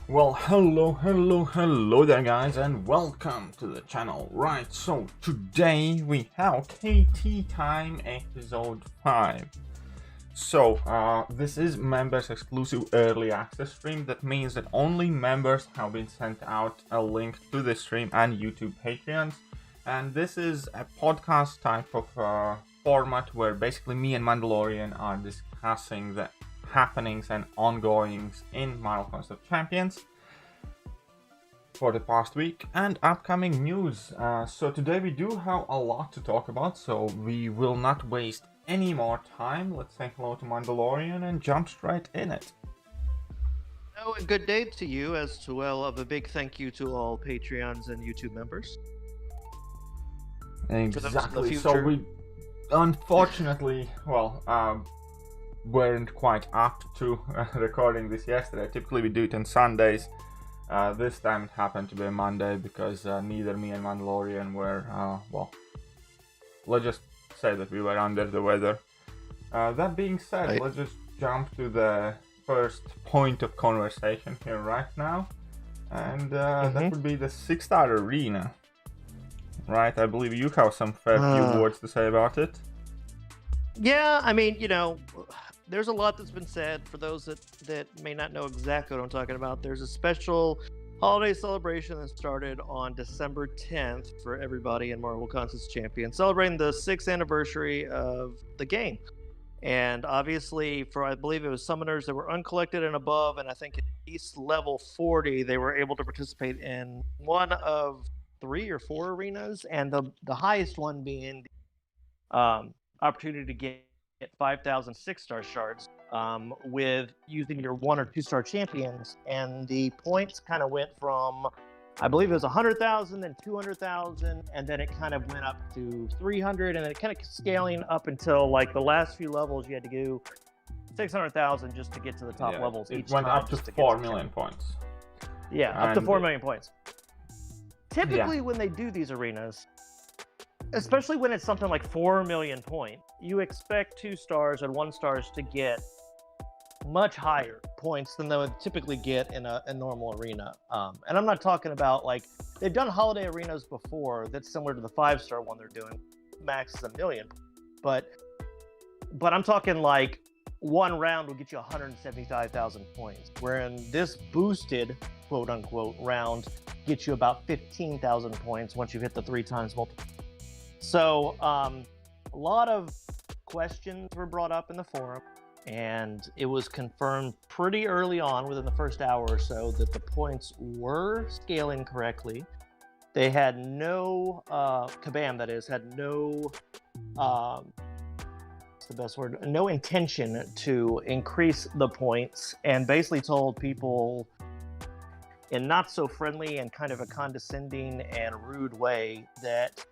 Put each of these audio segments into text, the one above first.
Well, hello there guys, and welcome to the channel. Right, so today we have KT Time episode 5. So, this is members exclusive early access stream. That means that only members have been sent out a link to the stream and YouTube Patreons. And this is a podcast type of format where basically me and Mandalorian are discussing the happenings and ongoings in Marvel Contest of Champions for the past week and upcoming news. So today we do have a lot to talk about, so we will not waste any more time. Let's say hello to Mandalorian and jump straight in it. Oh, and good day to you as well. Of a big thank you to all Patreons and YouTube members. Exactly. So we unfortunately, weren't quite up to recording this yesterday. Typically we do it on Sundays. This time it happened to be a Monday because neither me and Mandalorian were, let's just say that we were under the weather. That being said, right. Let's just jump to the first point of conversation here right now. And that would be the 6-star arena. Right, I believe you have some fair few words to say about it. Yeah, I mean, there's a lot that's been said. For those that may not know exactly what I'm talking about, there's a special holiday celebration that started on December 10th for everybody in Marvel Contest Champions, celebrating the 6th anniversary of the game. And obviously, for I believe it was summoners that were uncollected and above, and I think at least level 40, they were able to participate in one of 3 or 4 arenas, and the highest one being the opportunity to get 5,000 6-star shards with using your 1 or 2-star champions. And the points kind of went from, I believe it was 100,000, then 200,000, and then it kind of went up to 300, and then it kind of scaling up until like the last few levels you had to do 600,000 just to get to the top levels. It went up to 4 million points. Yeah, up to 4 million points. Typically, when they do these arenas, especially when it's something like 4 million points, you expect 2 stars and 1 stars to get much higher points than they would typically get in a normal arena. And I'm not talking about, like, they've done holiday arenas before that's similar to the 5-star one they're doing. Max is 1 million. But I'm talking like 1 round will get you 175,000 points, wherein this boosted, quote unquote, round gets you about 15,000 points once you've hit the 3 times multiple. So a lot of questions were brought up in the forum, and it was confirmed pretty early on, within the first hour or so, that the points were scaling correctly. They had no, Kabam that is, had no, what's the best word, no intention to increase the points, and basically told people in not so friendly and kind of a condescending and rude way that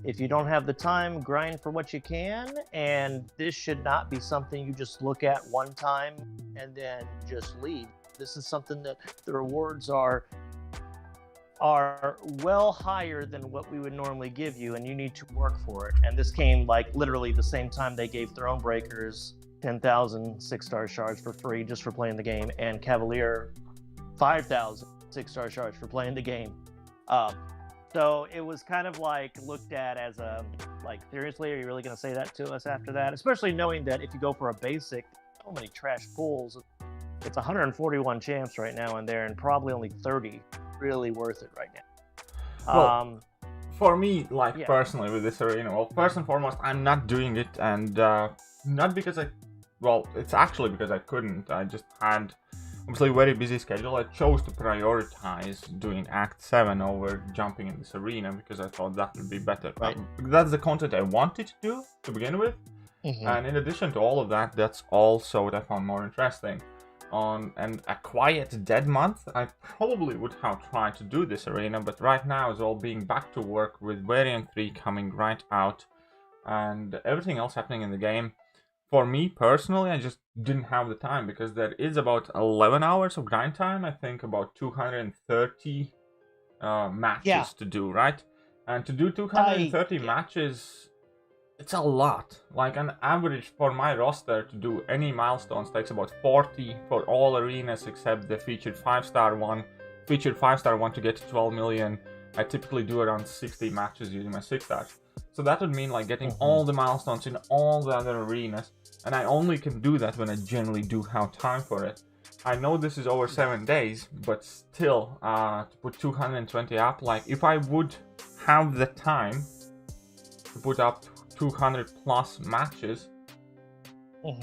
if you don't have the time, grind for what you can, and this should not be something you just look at one time and then just leave. This is something that the rewards are well higher than what we would normally give you, and you need to work for it. And this came like literally the same time they gave Thronebreakers 10,000 6-star shards for free just for playing the game, and Cavalier 5,000 6-star shards for playing the game. So it was kind of like looked at as a, like, seriously, are you really going to say that to us after that? Especially knowing that if you go for a basic, so many trash pools. It's 141 champs right now in there, and probably only 30 really worth it right now. Well, for me, personally with this arena, well, first and foremost, I'm not doing it, and not because it's actually because I couldn't. I just had obviously a very busy schedule. I chose to prioritize doing Act 7 over jumping in this arena because I thought that would be better. Right. That's the content I wanted to do to begin with. And in addition to all of that, that's also what I found more interesting. On a quiet dead month, I probably would have tried to do this arena, but right now is all being back to work with Variant 3 coming right out and everything else happening in the game. For me personally, I just didn't have the time because there is about 11 hours of grind time. I think about 230 matches to do, right? And to do 230 matches it's a lot. Like an average for my roster to do any milestones takes about 40 for all arenas except the featured 5-star one. Featured 5-star one to get to 12 million. I typically do around 60 matches using my 6 stars. So that would mean like getting all the milestones in all the other arenas, and I only can do that when I generally do have time for it. I know this is over 7 days, but still, to put 220 up, like if I would have the time to put up 200 plus matches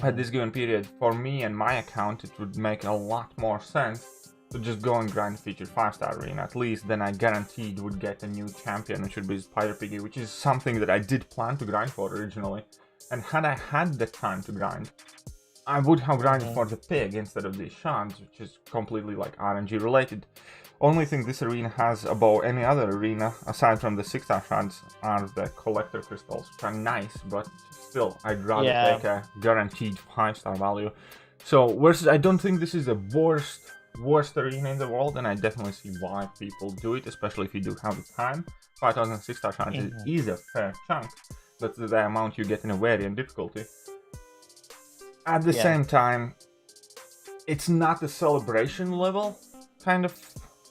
at this given period, for me and my account, it would make a lot more sense to just go and grind featured 5-star arena. At least then I guaranteed would get a new champion, which would be Spider Piggy, which is something that I did plan to grind for originally. And had I had the time to grind, I would have grinded for the pig instead of the shards, which is completely like RNG related. Only thing this arena has above any other arena, aside from the 6-star shards, are the collector crystals, which are nice, but still, I'd rather take a guaranteed 5-star value. So, versus, I don't think this is the worst arena in the world, and I definitely see why people do it, especially if you do have the time. 5,000 6-star shards is a fair chunk. That's the amount you get in a variant difficulty. At the same time, it's not a celebration level kind of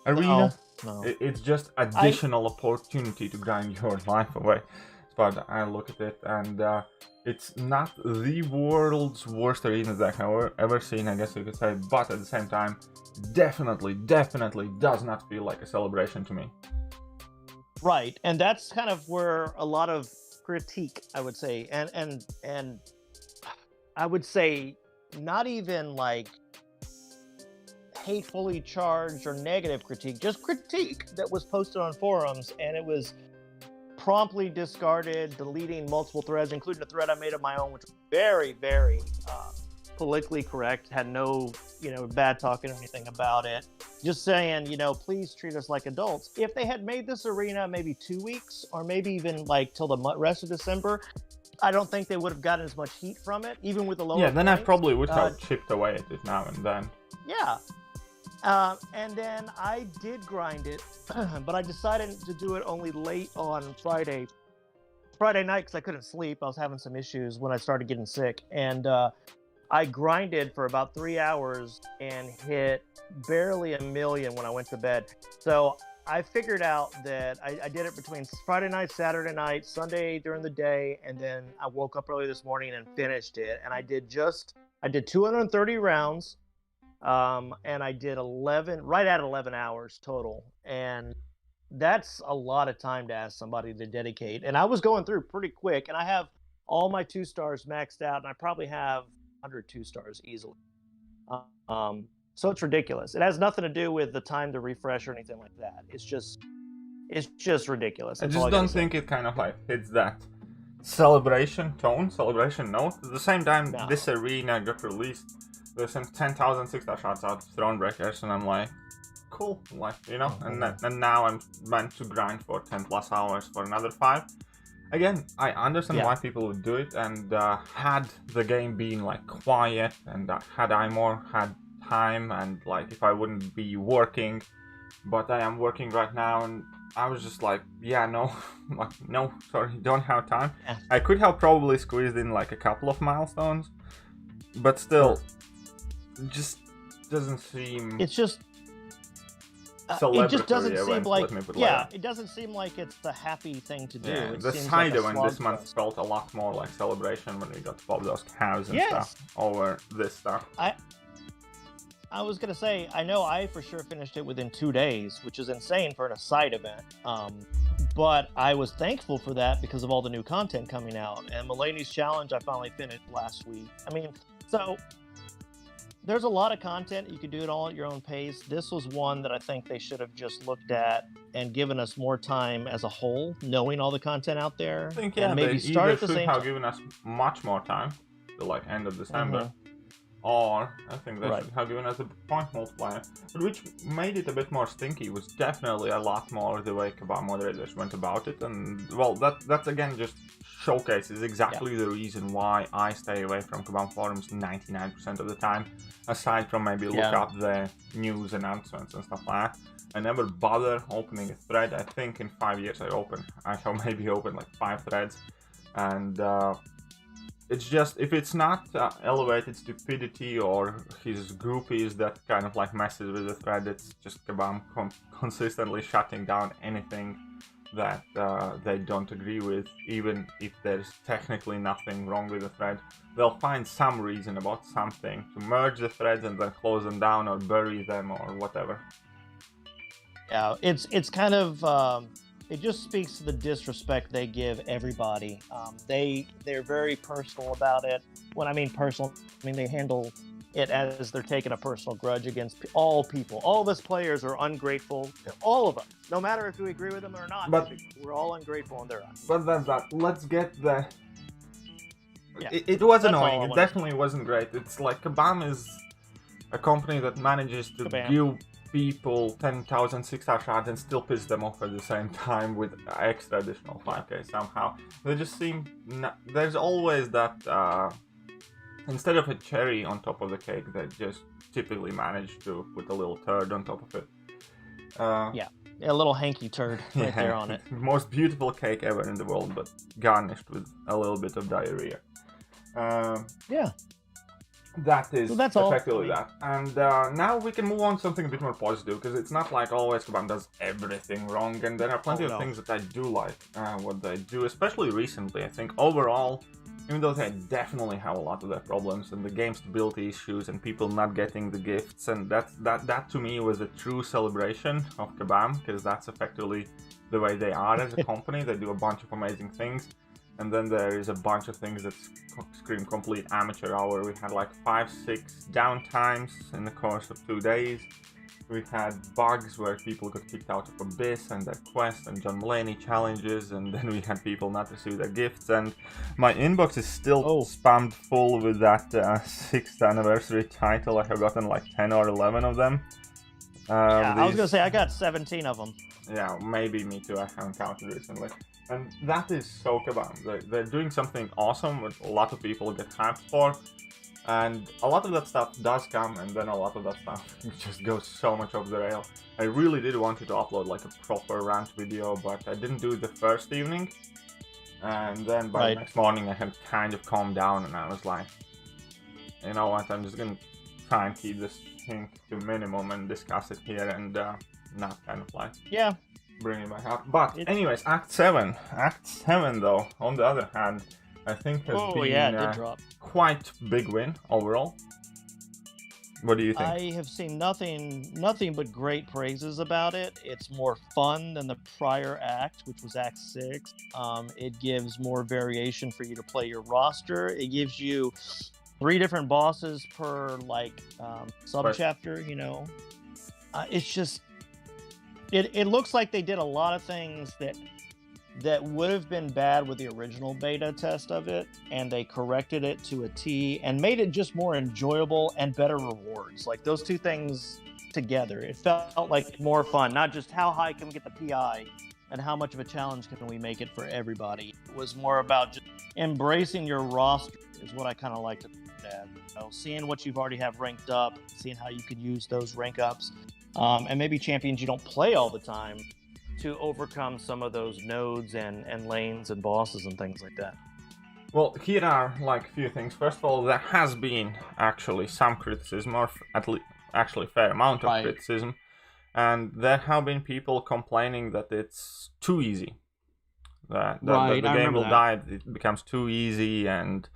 arena. No. It's just additional opportunity to grind your life away. But I look at it, and it's not the world's worst arena that I have ever seen, I guess you could say. But at the same time, definitely does not feel like a celebration to me. Right, and that's kind of where a lot of critique, I would say, and I would say not even like hatefully charged or negative critique, just critique that was posted on forums, and it was promptly discarded, deleting multiple threads, including a thread I made of my own, which was very, very politically correct, had no, bad talking or anything about it. Just saying, please treat us like adults. If they had made this arena maybe 2 weeks, or maybe even like till the rest of December, I don't think they would have gotten as much heat from it, even with the lower then points. I probably would have chipped away at it now and then. Yeah. And then I did grind it, but I decided to do it only late on Friday night because I couldn't sleep. I was having some issues when I started getting sick. And I grinded for about 3 hours and hit barely 1 million when I went to bed. So I figured out that I did it between Friday night, Saturday night, Sunday during the day, and then I woke up early this morning and finished it. And I did 230 rounds, and I did right at 11 hours total. And that's a lot of time to ask somebody to dedicate. And I was going through pretty quick, and I have all my 2 stars maxed out, and I probably have 100 2 stars easily. So it's ridiculous. It has nothing to do with the time to refresh or anything like that. It's just ridiculous. I just don't think it kind of like hits that celebration tone, celebration note. At the same time, this arena got released. There's some 10,000 6-star shots out of Thronebreakers, and I'm like, cool, like, and now I'm meant to grind for 10 plus hours for another 5. Again, I understand why people would do it, and had the game been like quiet, and had I had time, and like if I wouldn't be working, but I am working right now, and I was just like, no, sorry, don't have time. I could have probably squeezed in like a couple of milestones, but still, it just doesn't seem. It's just. It just doesn't seem like. It doesn't seem like it's the happy thing to do. Yeah, the side event this month felt a lot more like celebration when we got to pop those cows and stuff over this stuff. I was gonna say, I know I for sure finished it within 2 days, which is insane for a side event. But I was thankful for that because of all the new content coming out. And Mulaney's challenge I finally finished last week. I mean, so there's a lot of content. You can do it all at your own pace. This was one that I think they should have just looked at and given us more time as a whole, knowing all the content out there. I think, and maybe start at the same time. Have given us much more time, to like end of December. Or I think they should have given us a point multiplier. But which made it a bit more stinky was definitely a lot more the way Kabam moderators went about it. And well, that's again just showcases exactly the reason why I stay away from Kabam forums 99% of the time. Aside from maybe look up the news announcements and stuff like that. I never bother opening a thread. I think in 5 years I have maybe opened like 5 threads. And it's just, if it's not elevated stupidity or his groupies that kind of like messes with the thread, it's just Kabam consistently shutting down anything that they don't agree with, even if there's technically nothing wrong with the thread. They'll find some reason about something to merge the threads and then close them down or bury them or whatever. Yeah, it's kind of it just speaks to the disrespect they give everybody. They're very personal about it. When I mean personal, I mean they handle it as they're taking a personal grudge against all people. All of us players are ungrateful. All of us, no matter if we agree with them or not. But we're all ungrateful in their eyes. But let's get the. Yeah, it was annoying. It definitely wasn't great. It's like Kabam is a company that manages to give people 10,000 6-star shards and still piss them off at the same time with extra additional 5k somehow. They just seem... There's always that... instead of a cherry on top of the cake, they just typically manage to put a little turd on top of it. Yeah, a little hanky turd right there on it. Most beautiful cake ever in the world, but garnished with a little bit of diarrhea. Yeah. That is so effectively that. And now we can move on to something a bit more positive, because it's not like always Kabam does everything wrong, and there are plenty of things that I do like what they do, especially recently. I think overall, even though they definitely have a lot of their problems and the game stability issues and people not getting the gifts, and that to me was a true celebration of Kabam, because that's effectively the way they are as a company. They do a bunch of amazing things. And then there is a bunch of things that scream complete amateur hour. We had like 5-6 downtimes in the course of 2 days. We had bugs where people got kicked out of Abyss and their quest and John Mulaney challenges, and then we had people not receive their gifts, and my inbox is still spammed full with that 6th anniversary title. I have gotten like 10 or 11 of them. Yeah, I was gonna say I got 17 of them. Yeah, maybe me too. I haven't counted recently. And that is so Kabam. They're doing something awesome that a lot of people get hyped for. And a lot of that stuff does come, and then a lot of that stuff just goes so much off the rail. I really did want to upload like a proper rant video, but I didn't do it the first evening. And then by the next morning I had kind of calmed down, and I was like, you know what, I'm just gonna try and keep this thing to minimum and discuss it here and not kind of like... Yeah. Bring it back up. But anyways, Act 7. Act 7 though, on the other hand, I think has been quite big win overall. What do you think? I have seen nothing but great praises about it. It's more fun than the prior act, which was Act 6. It gives more variation for you to play your roster. It gives you 3 different bosses per like sub-chapter, you know. It's just... It looks like they did a lot of things that would have been bad with the original beta test of it, and they corrected it to a T and made it just more enjoyable and better rewards. Like those two things together, it felt like more fun. Not just how high can we get the PI and how much of a challenge can we make it for everybody. It was more about just embracing your roster is what I kind of like to add. You know, seeing what you've already have ranked up, seeing how you could use those rank ups. And maybe champions you don't play all the time to overcome some of those nodes and lanes and bosses and things like that. Well, here are like a few things. First of all, there has been actually some criticism, or at least actually a fair amount of criticism, and there have been people complaining that it's too easy. That the game will die, it becomes too easy, and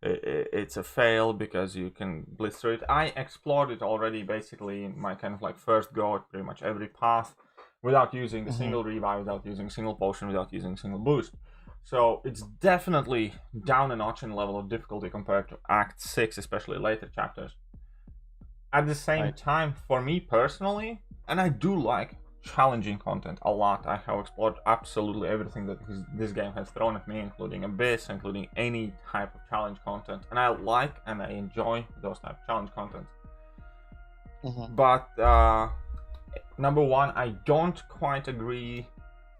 it's a fail because you can blitz through it. I explored it already basically in my kind of like first go at pretty much every path without using a single revive, without using a single potion, without using a single boost. So it's definitely down a notch in level of difficulty compared to Act 6, especially later chapters. At the same time, for me personally, and I do like challenging content a lot. I have explored absolutely everything that this game has thrown at me, including Abyss, including any type of challenge content, and I like and I enjoy those type of challenge content. But number one, I don't quite agree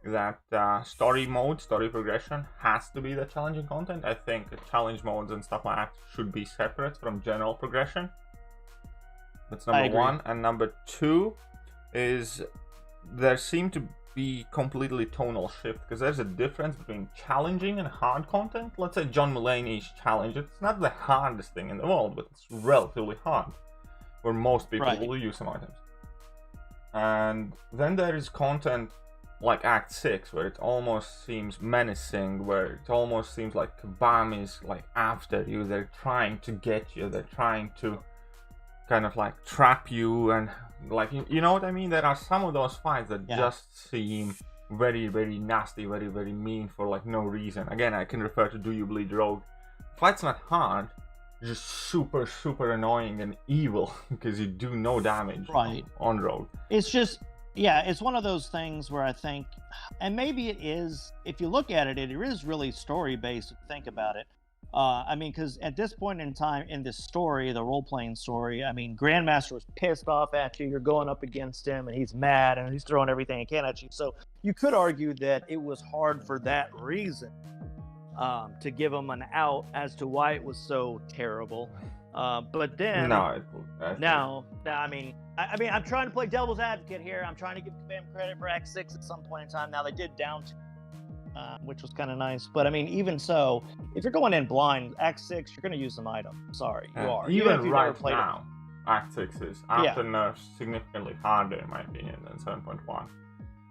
that story progression has to be the challenging content. I think challenge modes and stuff like that should be separate from general progression. That's number one. And number two is there seem to be completely tonal shift, because there's a difference between challenging and hard content. Let's say John Mulaney's challenge, it's not the hardest thing in the world, but it's relatively hard, where most people will use some items. And then there is content like Act 6, where it almost seems menacing, where it almost seems like Kabam is like after you, they're trying to get you, they're trying to kind of like trap you, and like, you know what I mean? There are some of those fights that just seem very, very nasty, very, very mean for like no reason. Again, I can refer to Do You Bleed Rogue. Fight's not hard, just super, super annoying and evil because you do no damage on Rogue. It's just, yeah, it's one of those things where I think, and maybe it is, if you look at it, it is really story-based if you think about it. I mean, because at this point in time in this story, the role-playing story, I mean, Grandmaster was pissed off at you, you're going up against him, and he's mad, and he's throwing everything he can at you. So you could argue that it was hard for that reason, to give him an out as to why it was so terrible. But then, I mean, I'm trying to play devil's advocate here. I'm trying to give Kabam credit for Act 6 at some point in time. Now, they did down to which was kind of nice. But I mean, even so, if you're going in blind, Act 6, you're going to use some items. Sorry, you are. Even right now, Act 6 is, after nerfs, significantly harder, in my opinion, than 7.1.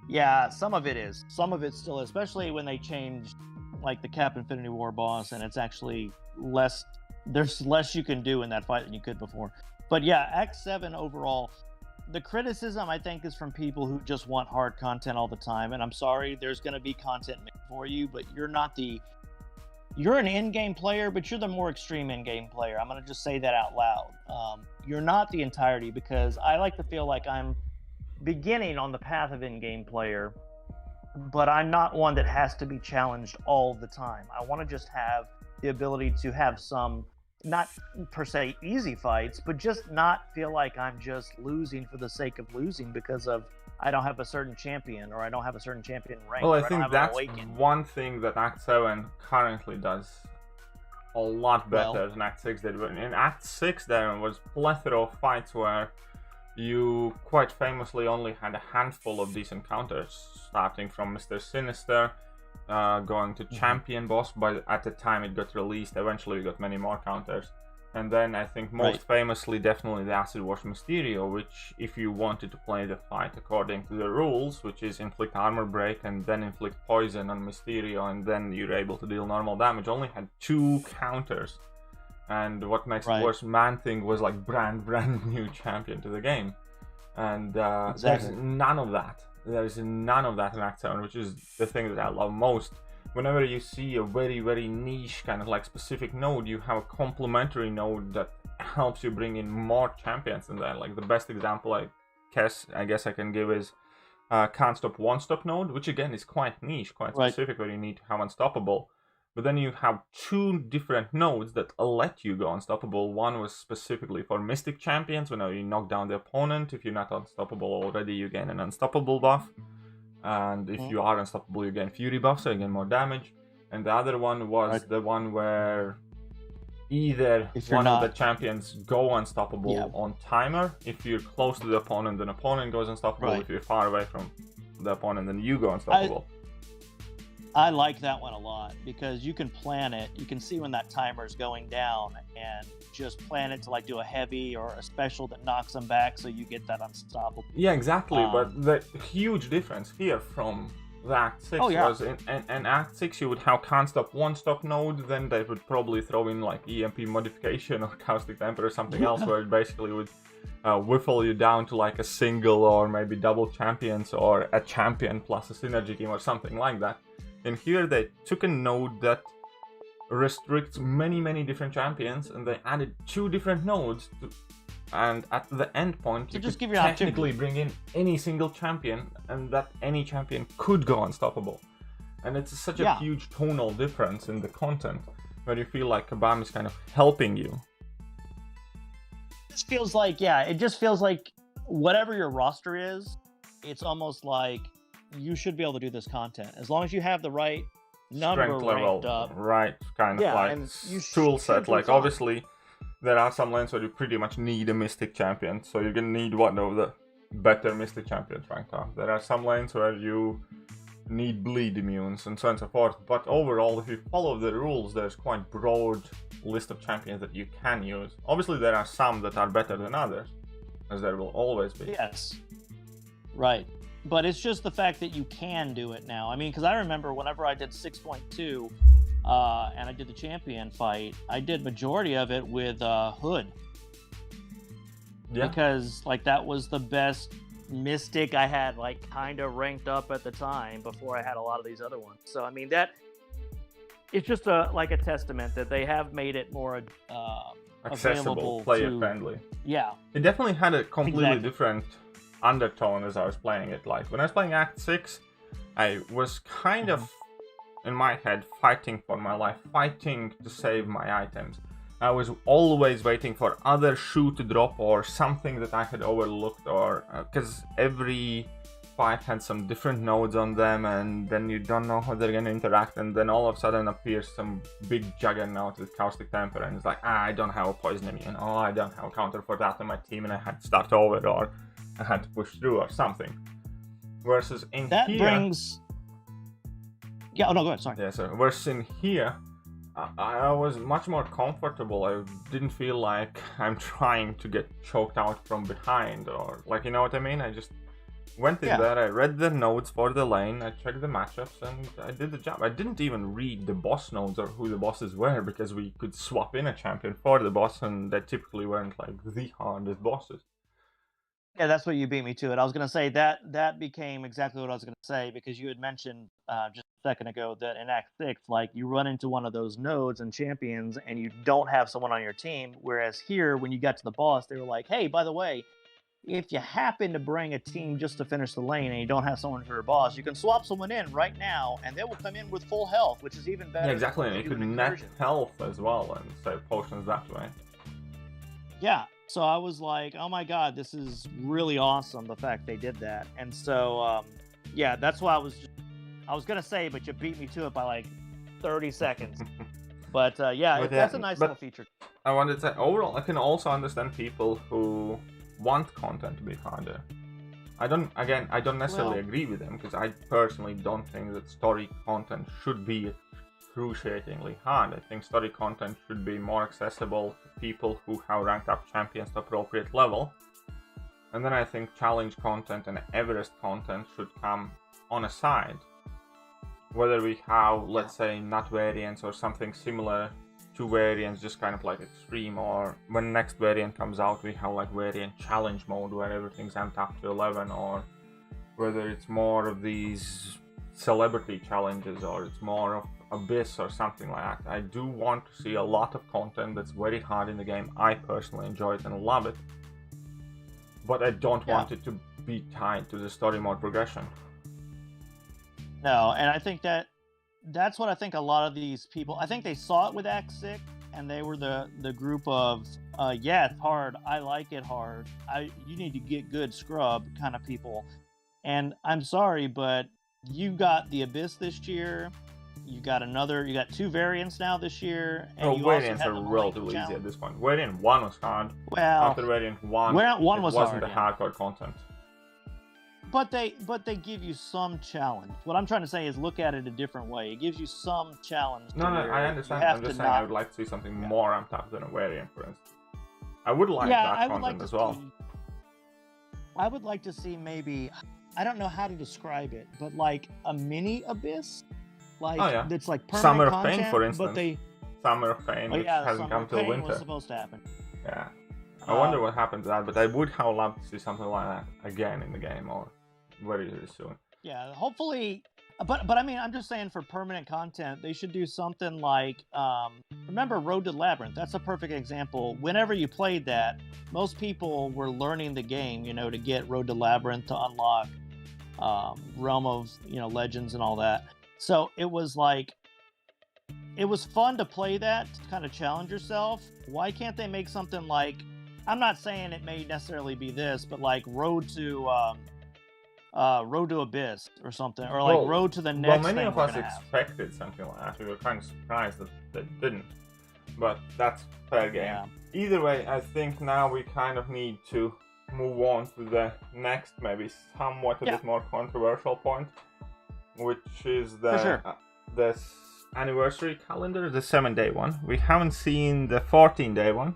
Yeah, some of it is. Some of it still is, especially when they changed, like, the Cap Infinity War boss, and it's actually less... There's less you can do in that fight than you could before. But yeah, Act 7 overall... The criticism, I think, is from people who just want hard content all the time. And I'm sorry, there's going to be content made for you, but you're not the... You're an in-game player, but you're the more extreme in-game player. I'm going to just say that out loud. You're not the entirety, because I like to feel like I'm beginning on the path of in-game player, but I'm not one that has to be challenged all the time. I want to just have the ability to have some... not per se easy fights, but just not feel like I'm just losing for the sake of losing because of I don't have a certain champion or I don't have a certain champion rank. Well, I think that's one thing that Act 7 currently does a lot better than Act 6 did. In Act 6 there was a plethora of fights where you quite famously only had a handful of decent counters, starting from Mr. Sinister, going to champion boss, but at the time it got released, eventually we got many more counters. And then I think most famously, definitely the Acid Wash Mysterio, which if you wanted to play the fight according to the rules, which is inflict armor break and then inflict poison on Mysterio, and then you're able to deal normal damage, only had 2 counters. And what makes it worse, Man-Thing was like brand new champion to the game. And there's none of that. There's none of that in Act 7, which is the thing that I love most. Whenever you see a very, very niche kind of like specific node, you have a complementary node that helps you bring in more champions in there. Like the best example I guess I can give is Can't Stop One Stop node, which again is quite niche, quite specific, where you need to have Unstoppable. But then you have 2 different nodes that let you go Unstoppable. One was specifically for Mystic Champions, whenever you knock down the opponent. If you're not Unstoppable already, you gain an Unstoppable buff. And if you are Unstoppable, you gain Fury buff, so you gain more damage. And the other one was the one where either one of the champions go Unstoppable on timer. If you're close to the opponent, then opponent goes Unstoppable. If you're far away from the opponent, then you go Unstoppable. I like that one a lot because you can plan it. You can see when that timer is going down and just plan it to like do a heavy or a special that knocks them back so you get that Unstoppable. Yeah, exactly. But the huge difference here from the Act 6 was in Act 6 you would have Can't Stop One Stop node, then they would probably throw in like EMP modification or Caustic Temper or something else where it basically would whiffle you down to like a single or maybe double champions or a champion plus a synergy team or something like that. And here they took a node that restricts many different champions, and they added 2 different nodes. And at the end point, you could technically bring in any single champion, and that any champion could go Unstoppable. And it's such a huge tonal difference in the content, where you feel like Kabam is kind of helping you. It feels like, it just feels like whatever your roster is, it's almost like you should be able to do this content as long as you have the right number strength level, ranked up. Right kind of like tool set. Like obviously there are some lanes where you pretty much need a Mystic champion, so you're gonna need one of the better Misty champions ranked up. There are some lanes where you need bleed immunes and so on and so forth, but overall, if you follow the rules, there's quite broad list of champions that you can use. Obviously, there are some that are better than others, as there will always be. Yes. Right. But it's just the fact that you can do it now. I mean, because I remember whenever I did 6.2 and I did the champion fight, I did majority of it with Hood. Yeah. Because, like, that was the best Mystic I had, like, kind of ranked up at the time before I had a lot of these other ones. So, I mean, that... It's just a testament that they have made it more accessible, player-friendly. Yeah. It definitely had a completely Exactly. different undertone as I was playing it. Like, when I was playing Act 6, I was kind of, in my head, fighting for my life, fighting to save my items. I was always waiting for other shoe to drop or something that I had overlooked, or because every fight had some different nodes on them, and then you don't know how they're going to interact, and then all of a sudden appears some big juggernaut with Caustic Temper, and it's like, I don't have a poison immune, oh, I don't have a counter for that on my team, and I had to start over, or I had to push through, or something. Versus in that here... brings... Yeah, oh no, go ahead, sorry. Yeah, so versus in here, I was much more comfortable. I didn't feel like I'm trying to get choked out from behind, or, like, you know what I mean? I just went in there, I read the nodes for the lane, I checked the matchups, and I did the job. I didn't even read the boss nodes or who the bosses were, because we could swap in a champion for the boss, and they typically weren't, like, the hardest bosses. Yeah, that's what you beat me to it. I was going to say that became exactly what I was going to say, because you had mentioned just a second ago that in Act 6, like, you run into one of those nodes and champions, and you don't have someone on your team, whereas here, when you got to the boss, they were like, hey, by the way, if you happen to bring a team just to finish the lane and you don't have someone for your boss, you can swap someone in right now, and they will come in with full health, which is even better. Yeah, exactly, and you could net health as well and save potions that way. Yeah, so I was like, oh my god, this is really awesome, the fact they did that. And so, yeah, that's why I was going to say, but you beat me to it by like 30 seconds. But yeah, that's a nice little feature. I wanted to say, overall, I can also understand people who want content to be harder. I don't necessarily agree with them, because I personally don't think that story content should be excruciatingly hard. I think story content should be more accessible to people who have ranked up champions to appropriate level. And then I think challenge content and Everest content should come on a side. Whether we have, let's say, nut variants or something similar, two variants, just kind of like extreme, or when next variant comes out we have like variant challenge mode where everything's amped up to 11, or whether it's more of these celebrity challenges, or it's more of Abyss or something like that. I do want to see a lot of content that's very hard in the game. I personally enjoy it and love it, but I don't want it to be tied to the story mode progression. No, and I think that's what I think a lot of these people, I think they saw it with Act 6, and they were the group of, yeah, it's hard, I like it hard, you need to get good scrub kind of people. And I'm sorry, but you got the Abyss this year, you got two variants now this year, and you variants also are relatively easy at this point. Variant 1 was hard. Well, after variant 1, variant 1 it was wasn't hard, the hardcore content. But they give you some challenge. What I'm trying to say is look at it a different way. It gives you some challenge. No, I understand. I'm just saying I would like to see something more amped up than a variant, for instance. I would like that content as well. I would like to see maybe, I don't know how to describe it, but like a mini Abyss, like that's like permanent Summer of content, Pain, for instance. But they Summer of Pain, which hasn't come till winter. Was supposed to happen. Yeah, I wonder what happened to that, but I would have loved to see something like that again in the game, or very soon. Yeah, hopefully. But I mean, I'm just saying for permanent content, they should do something like, remember Road to Labyrinth? That's a perfect example. Whenever you played that, most people were learning the game, to get Road to Labyrinth to unlock Realm of, Legends and all that. So it was like, it was fun to play that, to kind of challenge yourself. Why can't they make something like, I'm not saying it may necessarily be this, but like Road to Abyss or something, or like Road to the next. Well, many of us expected something like that. We were kind of surprised that they didn't, but that's fair game. Yeah. Either way, I think now we kind of need to move on to the next, maybe somewhat a bit more controversial point, which is the this anniversary calendar, the 7-day one. We haven't seen the 14-day one,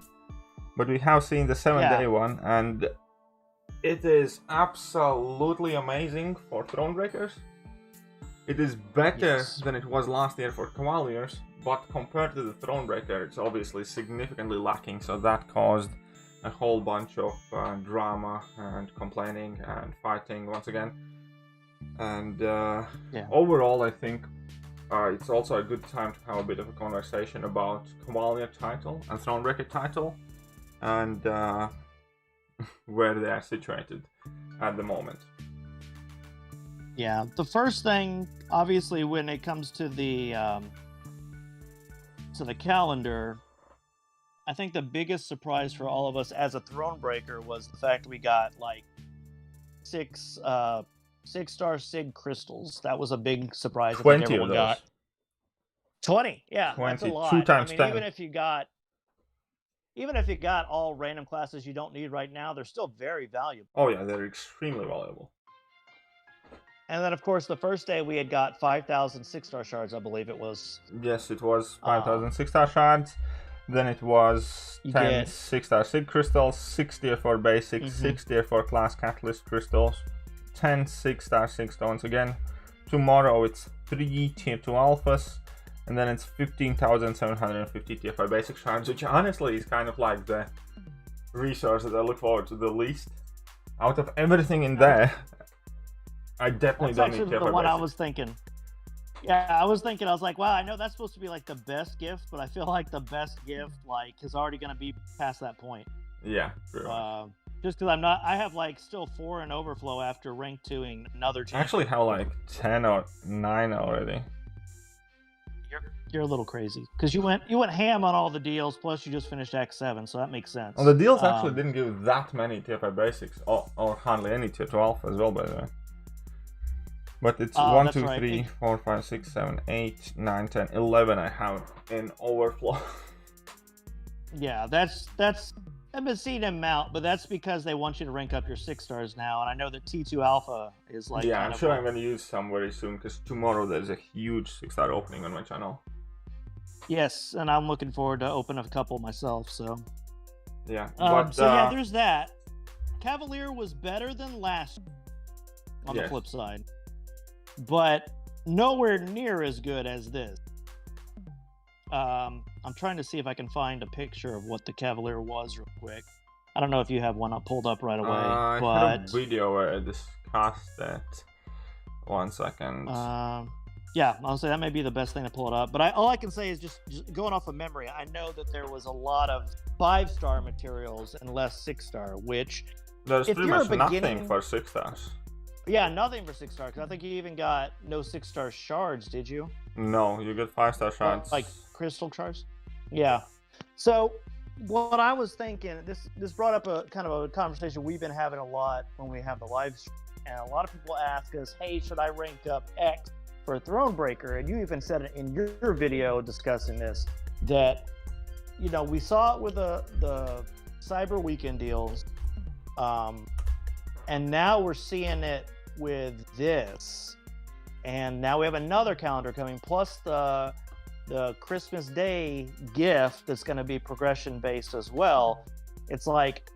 but we have seen the 7-day one, and it is absolutely amazing for Thronebreakers. It is better than it was last year for Cavaliers, but compared to the Thronebreaker, it's obviously significantly lacking, so that caused a whole bunch of drama and complaining and fighting once again. And overall, I think it's also a good time to have a bit of a conversation about Cavalier title and Thronebreaker title, and where they are situated at the moment. Yeah, the first thing, obviously, when it comes to the calendar, I think the biggest surprise for all of us as a Thronebreaker was the fact we got like 6-star Sig crystals. That was a big surprise. 20 I think everyone got 20. Yeah, 20, that's a lot. 2 times 10. Even if you got all random classes you don't need right now, they're still very valuable. Oh yeah, they're extremely valuable. And then, of course, the first day we had got 5,000 6-star shards, I believe it was. Yes, it was 5,000 6-star shards. Then it was 10 6-star Sig crystals, 60 for basic, 60 for class catalyst crystals, 10 6-star Sig stones again. Tomorrow it's 3 tier 2 alphas, and then it's 15,750 tier 5 basic shards, which honestly is kind of like the resource that I look forward to the least. Out of everything in there, I definitely don't need tier 5 That's the one basic. I was thinking. Yeah, I was like, wow, I know that's supposed to be like the best gift, but I feel like the best gift is already going to be past that point. Yeah, true. Just because I have like still 4 in overflow after rank 2ing another team. I actually have like 10 or 9 already. You're a little crazy because you went ham on all the deals, plus you just finished Act 7, so that makes sense. Well, the deals actually didn't give that many tier 5 basics, or hardly any tier 2 alpha as well, by the way. But it's 1, 2, 3, 4, 5, 6, 7, 8, 9, 10, 11 I have in overflow. Yeah, that's I've been seeing them mount, but that's because they want you to rank up your 6-stars now, and I know that T2 Alpha is like... Yeah, I'm sure I'm going to use some very soon, because tomorrow there's a huge 6-star opening on my channel. Yes, and I'm looking forward to open a couple myself, so... Yeah, yeah, there's that. Cavalier was better than last on the flip side, but nowhere near as good as this. I'm trying to see if I can find a picture of what the Cavalier was real quick. I don't know if you have one pulled up right away, I but... had a video where I discussed that. 1 second. Yeah, I'll say that may be the best thing to pull it up. But all I can say is just going off of memory, I know that there was a lot of 5-star materials and less 6-star, which... There's pretty much nothing for 6-stars. Yeah, nothing for 6-star, because I think you even got no 6-star shards, did you? No, you get 5-star shards. Like crystal shards? Yeah. So what I was thinking, this brought up a kind of a conversation we've been having a lot when we have the live stream, and a lot of people ask us, hey, should I rank up X for Thronebreaker? And you even said it in your video discussing this, that, you know, we saw it with the Cyber Weekend deals, and now we're seeing it with this, and now we have another calendar coming, plus the Christmas Day gift that's going to be progression based as well. It's like,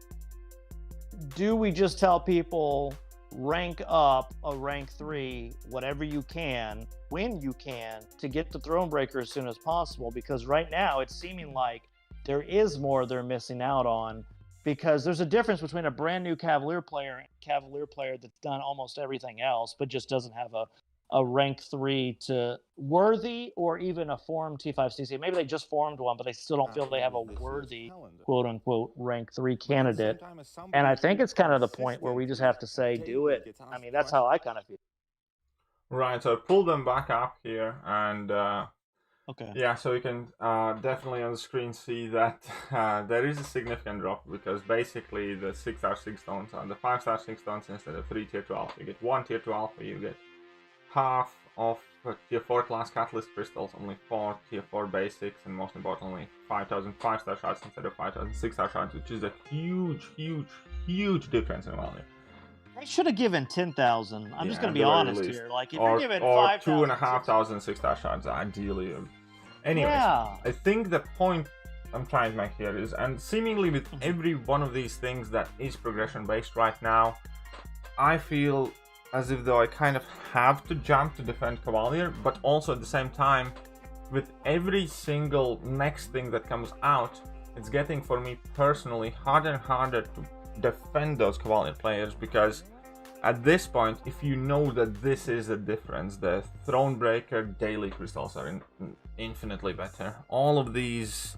do we just tell people rank up a rank 3 whatever you can when you can to get to Thronebreaker as soon as possible? Because right now it's seeming like there is more they're missing out on, because there's a difference between a brand new Cavalier player and a Cavalier player that's done almost everything else but just doesn't have a rank 3 to worthy, or even a formed T5CC. Maybe they just formed one, but they still don't feel they have a worthy, quote unquote, rank 3 candidate. And I think it's kind of the point where we just have to say, do it. I mean, that's how I kind of feel. Right, so I pulled them back up here, and okay. Yeah, so you can definitely on the screen see that there is a significant drop, because basically the 6-star 6 stones are the 5-star 6 stones instead of 3 tier 2 alpha. You get 1 tier 2 alpha, you get half of tier 4 class catalyst crystals, only 4 tier 4 basics, and most importantly 5,000 5-star shards instead of 5,000 6-star shards, which is a huge difference in value. They should have given 10,000. I'm just going to be honest here. Like, if you're giving 5,000... 2,500 6-star shards, ideally. Anyways, yeah. I think the point I'm trying to make here is, and seemingly with every one of these things that is progression based right now, I feel as if though I kind of have to jump to defend Cavalier, but also at the same time, with every single next thing that comes out, it's getting for me personally harder and harder to defend those Cavalier players, because at this point, if you know that this is a difference, the Thronebreaker daily crystals are infinitely better. All of these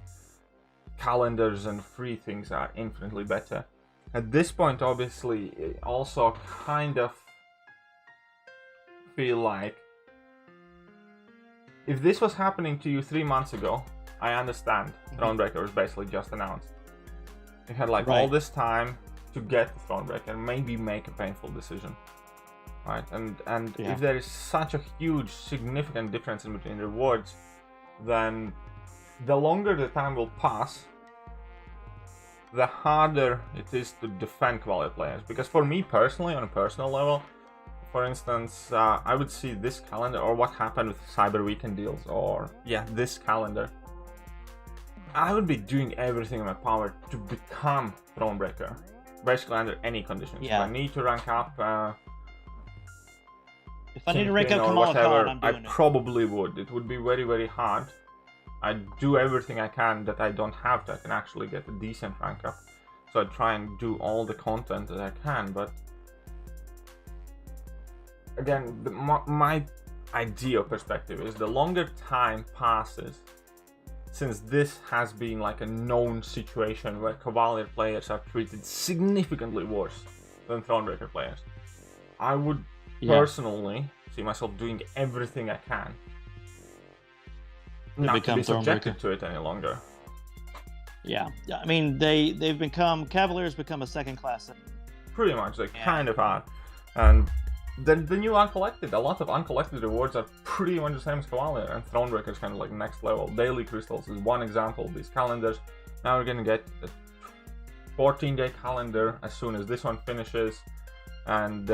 calendars and free things are infinitely better. At this point, obviously, it also kind of feel like if this was happening to you 3 months ago, I understand. Thronebreaker was basically just announced. You had like all this time to get the Thronebreaker, maybe make a painful decision, right? And if there is such a huge, significant difference in between rewards, then the longer the time will pass, the harder it is to defend Cavalier players. Because for me personally, on a personal level, for instance, I would see this calendar, or what happened with Cyber Weekend deals, or this calendar, I would be doing everything in my power to become Thronebreaker, basically under any conditions. If I need to rank up, if I need to rank up Kamala Khan, I'm doing I probably would. It would be very hard. I'd do everything I can that I don't have to. I can actually get a decent rank up. So I try and do all the content that I can, but again, my ideal perspective is the longer time passes, since this has been like a known situation where Cavalier players are treated significantly worse than Thronebreaker players, I would personally see myself doing everything I can not to be subjected to it any longer. Yeah, I mean, Cavaliers become a second class. Pretty much, they kind of are. And the new uncollected, a lot of uncollected rewards are pretty much the same as Cavalier, and Thronebreaker is kind of like next level. Daily crystals is one example of these calendars. Now we're gonna get a 14-day calendar as soon as this one finishes, and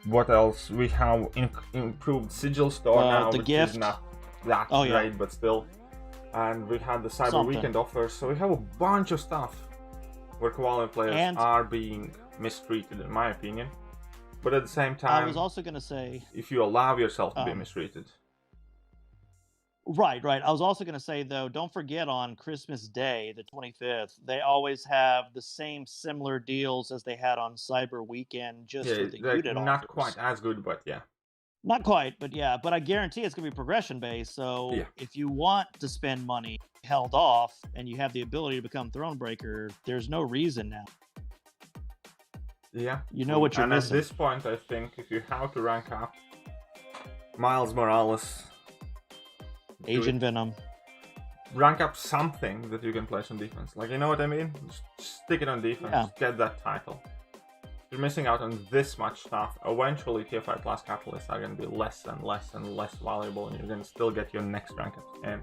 what else? We have improved Sigil Store now, which is not that great, but still. And we had the Cyber Weekend offers, so we have a bunch of stuff where Cavalier players are being mistreated, in my opinion. But at the same time, I was also going to say, if you allow yourself to be mistreated. Right. I was also going to say, though, don't forget on Christmas Day, the 25th, they always have the same similar deals as they had on Cyber Weekend, just for the unit offers. Not quite as good, but yeah. Not quite, but yeah. But I guarantee it's going to be progression-based, so if you want to spend money held off and you have the ability to become Thronebreaker, there's no reason now. Yeah. You know what you're missing. At this point, I think if you have to rank up Miles Morales, Agent Venom, rank up something that you can place on defense. Like, you know what I mean? Just stick it on defense. Yeah. Get that title. You're missing out on this much stuff. Eventually, tier 5 plus capitalists are going to be less and less valuable, and you're going to still get your next rank up in.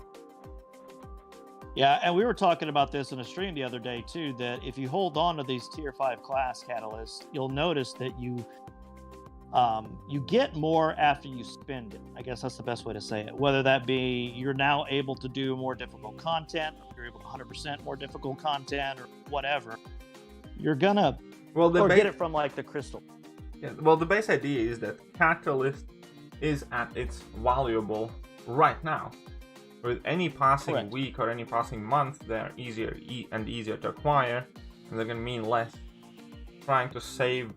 Yeah, and we were talking about this in a stream the other day too, that if you hold on to these tier 5 class catalysts, you'll notice that you get more after you spend it. I guess that's the best way to say it. Whether that be you're now able to do more difficult content, or you're able to 100% more difficult content, or whatever, you're gonna get it from like the crystal. Yeah, well, the base idea is that catalyst is at its valuable right now. With any passing week or any passing month, they're easier and easier to acquire, and they're going to mean less. Trying to save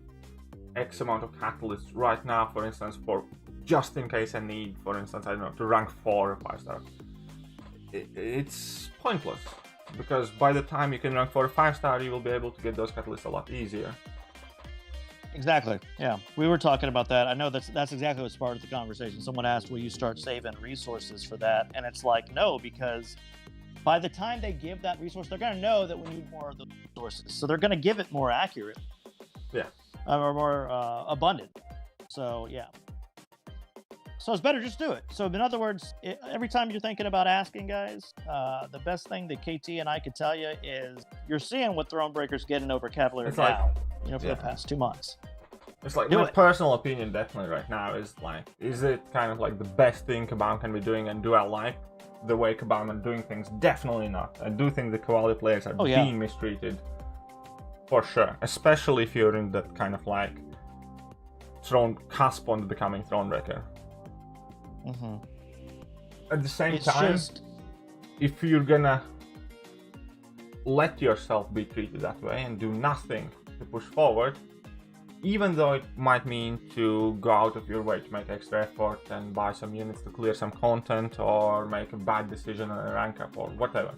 X amount of catalysts right now, for instance, for just in case I need, for instance, I don't know, to rank 4 or 5-star. It's pointless, because by the time you can rank 4 or 5-star, you will be able to get those catalysts a lot easier. Exactly. Yeah, we were talking about that. I know that's exactly what sparked the conversation. Someone asked, "Will you start saving resources for that?" And it's like, no, because by the time they give that resource, they're going to know that we need more of those resources, so they're going to give it more accurate. Yeah. Or more abundant. So yeah. So it's better just do it. So in other words, every time you're thinking about asking, guys, the best thing that KT and I could tell you is you're seeing what Thronebreaker's getting over Cavalier now, for the past 2 months. It's like my personal opinion definitely right now is like, is it kind of like the best thing Kabam can be doing, and do I like the way Kabam are doing things? Definitely not. I do think the quality players are being mistreated for sure, especially if you're in that kind of like cusp on becoming Thronebreaker. At the same time, if you're gonna let yourself be treated that way and do nothing to push forward, even though it might mean to go out of your way to make extra effort and buy some units to clear some content, or make a bad decision on a rank up or whatever,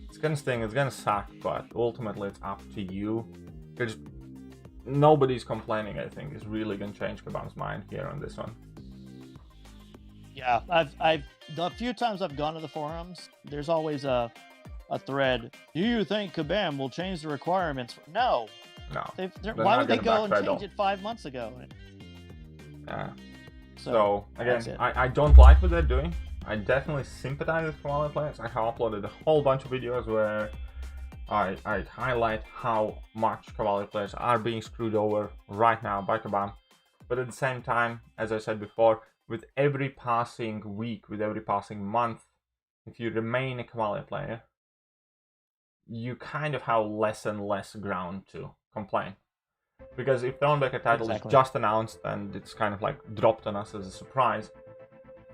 it's gonna sting, it's gonna suck, but ultimately it's up to you. Because nobody's complaining, I think, is really gonna change Kabam's mind here on this one. Yeah, I've the few times I've gone to the forums, there's always a thread. Do you think Kabam will change the requirements? No. Why would they go and change it 5 months ago? Yeah. So again, I don't like what they're doing. I definitely sympathize with quality players. I have uploaded a whole bunch of videos where I highlight how much quality players are being screwed over right now by Kabam. But at the same time, as I said before, with every passing week, with every passing month, if you remain a quality player, you kind of have less and less ground to complain. Because if Thronebreaker title is just announced and it's kind of like dropped on us as a surprise,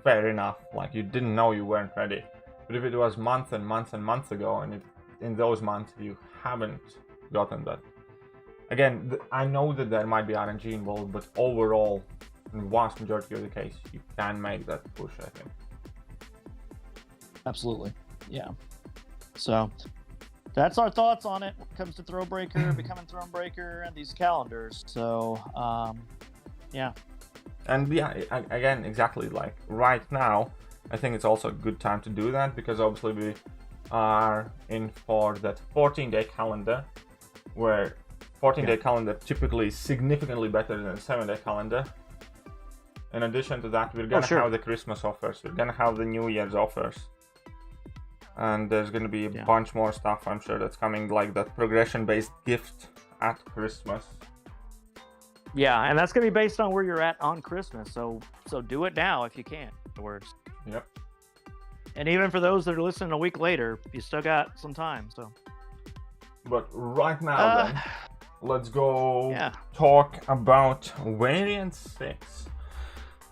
fair enough, like you didn't know, you weren't ready. But if it was months and months and months ago, and if in those months you haven't gotten that, again, I know that there might be RNG involved, but overall, in the vast majority of the case, you can make that push, I think. Absolutely, yeah. So that's our thoughts on it when it comes to Thronebreaker, becoming Thronebreaker, and these calendars. So, yeah. And yeah, again, exactly, like right now, I think it's also a good time to do that, because obviously we are in for that 14-day calendar, where 14-day calendar typically is significantly better than a 7-day calendar. In addition to that, we're gonna have the Christmas offers, we're gonna have the New Year's offers. And there's going to be a bunch more stuff, I'm sure, that's coming, like that progression-based gift at Christmas. Yeah, and that's going to be based on where you're at on Christmas. So do it now if you can. In words. Yep. And even for those that are listening a week later, you still got some time. So. But right now, then, let's go talk about Variant 6.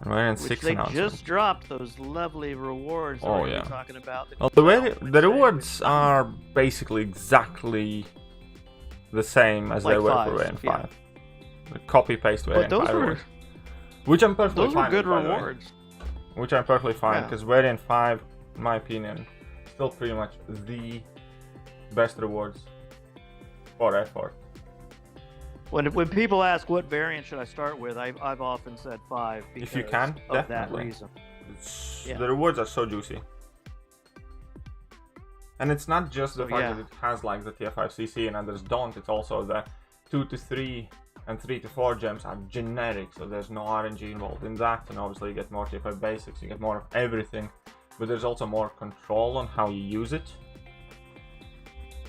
Which they just dropped those lovely rewards that we were talking about. Well, the rewards are basically exactly the same as they were for Variant 5. The copy-paste Variant 5 rewards. Which I'm perfectly fine with. Those were good rewards. Which I'm perfectly fine, because Variant 5, in my opinion, still pretty much the best rewards for effort. When people ask what variant should I start with, I've often said 5 because if you can, of definitely. that reason. The rewards are so juicy. And it's not just the fact that it has like the tier 5 CC and others don't, it's also the 2 to 3 and 3 to 4 gems are generic, so there's no RNG involved in that, and obviously you get more tier 5 basics, you get more of everything, but there's also more control on how you use it.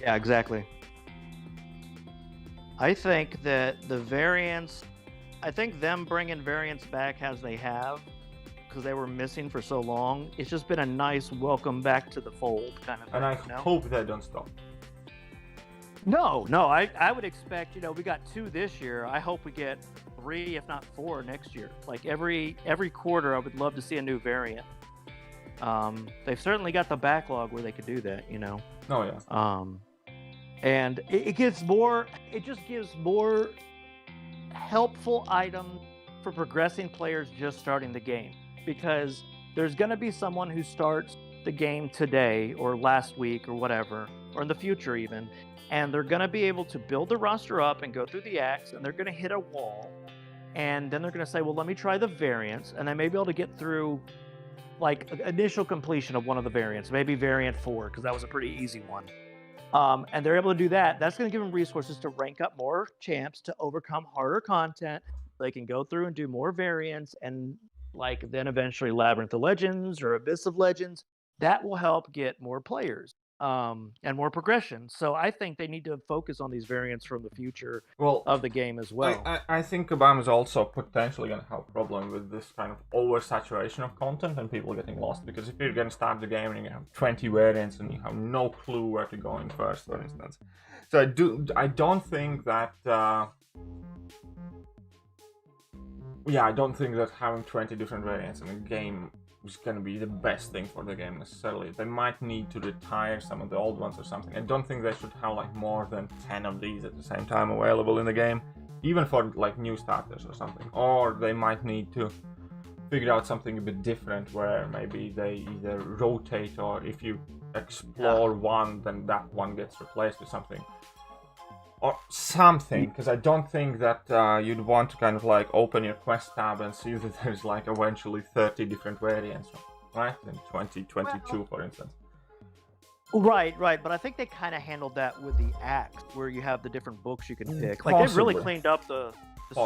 Yeah, exactly. I think that the variants, I think them bringing variants back as they have, because they were missing for so long, it's just been a nice welcome back to the fold kind of thing. And I hope they don't stop. No, I would expect, we got 2 this year. I hope we get 3, if not 4 next year. Like every quarter, I would love to see a new variant. They've certainly got the backlog where they could do that, Oh yeah. And it just gives more helpful items for progressing players just starting the game. Because there's going to be someone who starts the game today or last week or whatever, or in the future even, and they're going to be able to build the roster up and go through the acts, and they're going to hit a wall, and then they're going to say, well, let me try the variants, and they may be able to get through like initial completion of one of the variants, maybe variant 4, because that was a pretty easy one. And they're able to do that. That's going to give them resources to rank up more champs, to overcome harder content. They can go through and do more variants and like then eventually Labyrinth of Legends or Abyss of Legends, that will help get more players and more progression. So I think they need to focus on these variants from the future Well, of the game as well. I think Kabam is also potentially going to have a problem with this kind of oversaturation of content and people getting lost. Because if you're going to start the game and you have 20 variants and you have no clue where to go in first, for instance. So I don't think that... I don't think that having 20 different variants in a game is going to be the best thing for the game necessarily. They might need to retire some of the old ones or something. I don't think they should have like more than 10 of these at the same time available in the game, even for like new starters or something. Or they might need to figure out something a bit different where maybe they either rotate, or if you explore one, then that one gets replaced with something. Or something, because I don't think that you'd want to kind of like open your quest tab and see that there's like eventually 30 different variants, right? In 2022, for instance. Right, but I think they kind of handled that with the acts, where you have the different books you can pick. Like they've really cleaned up the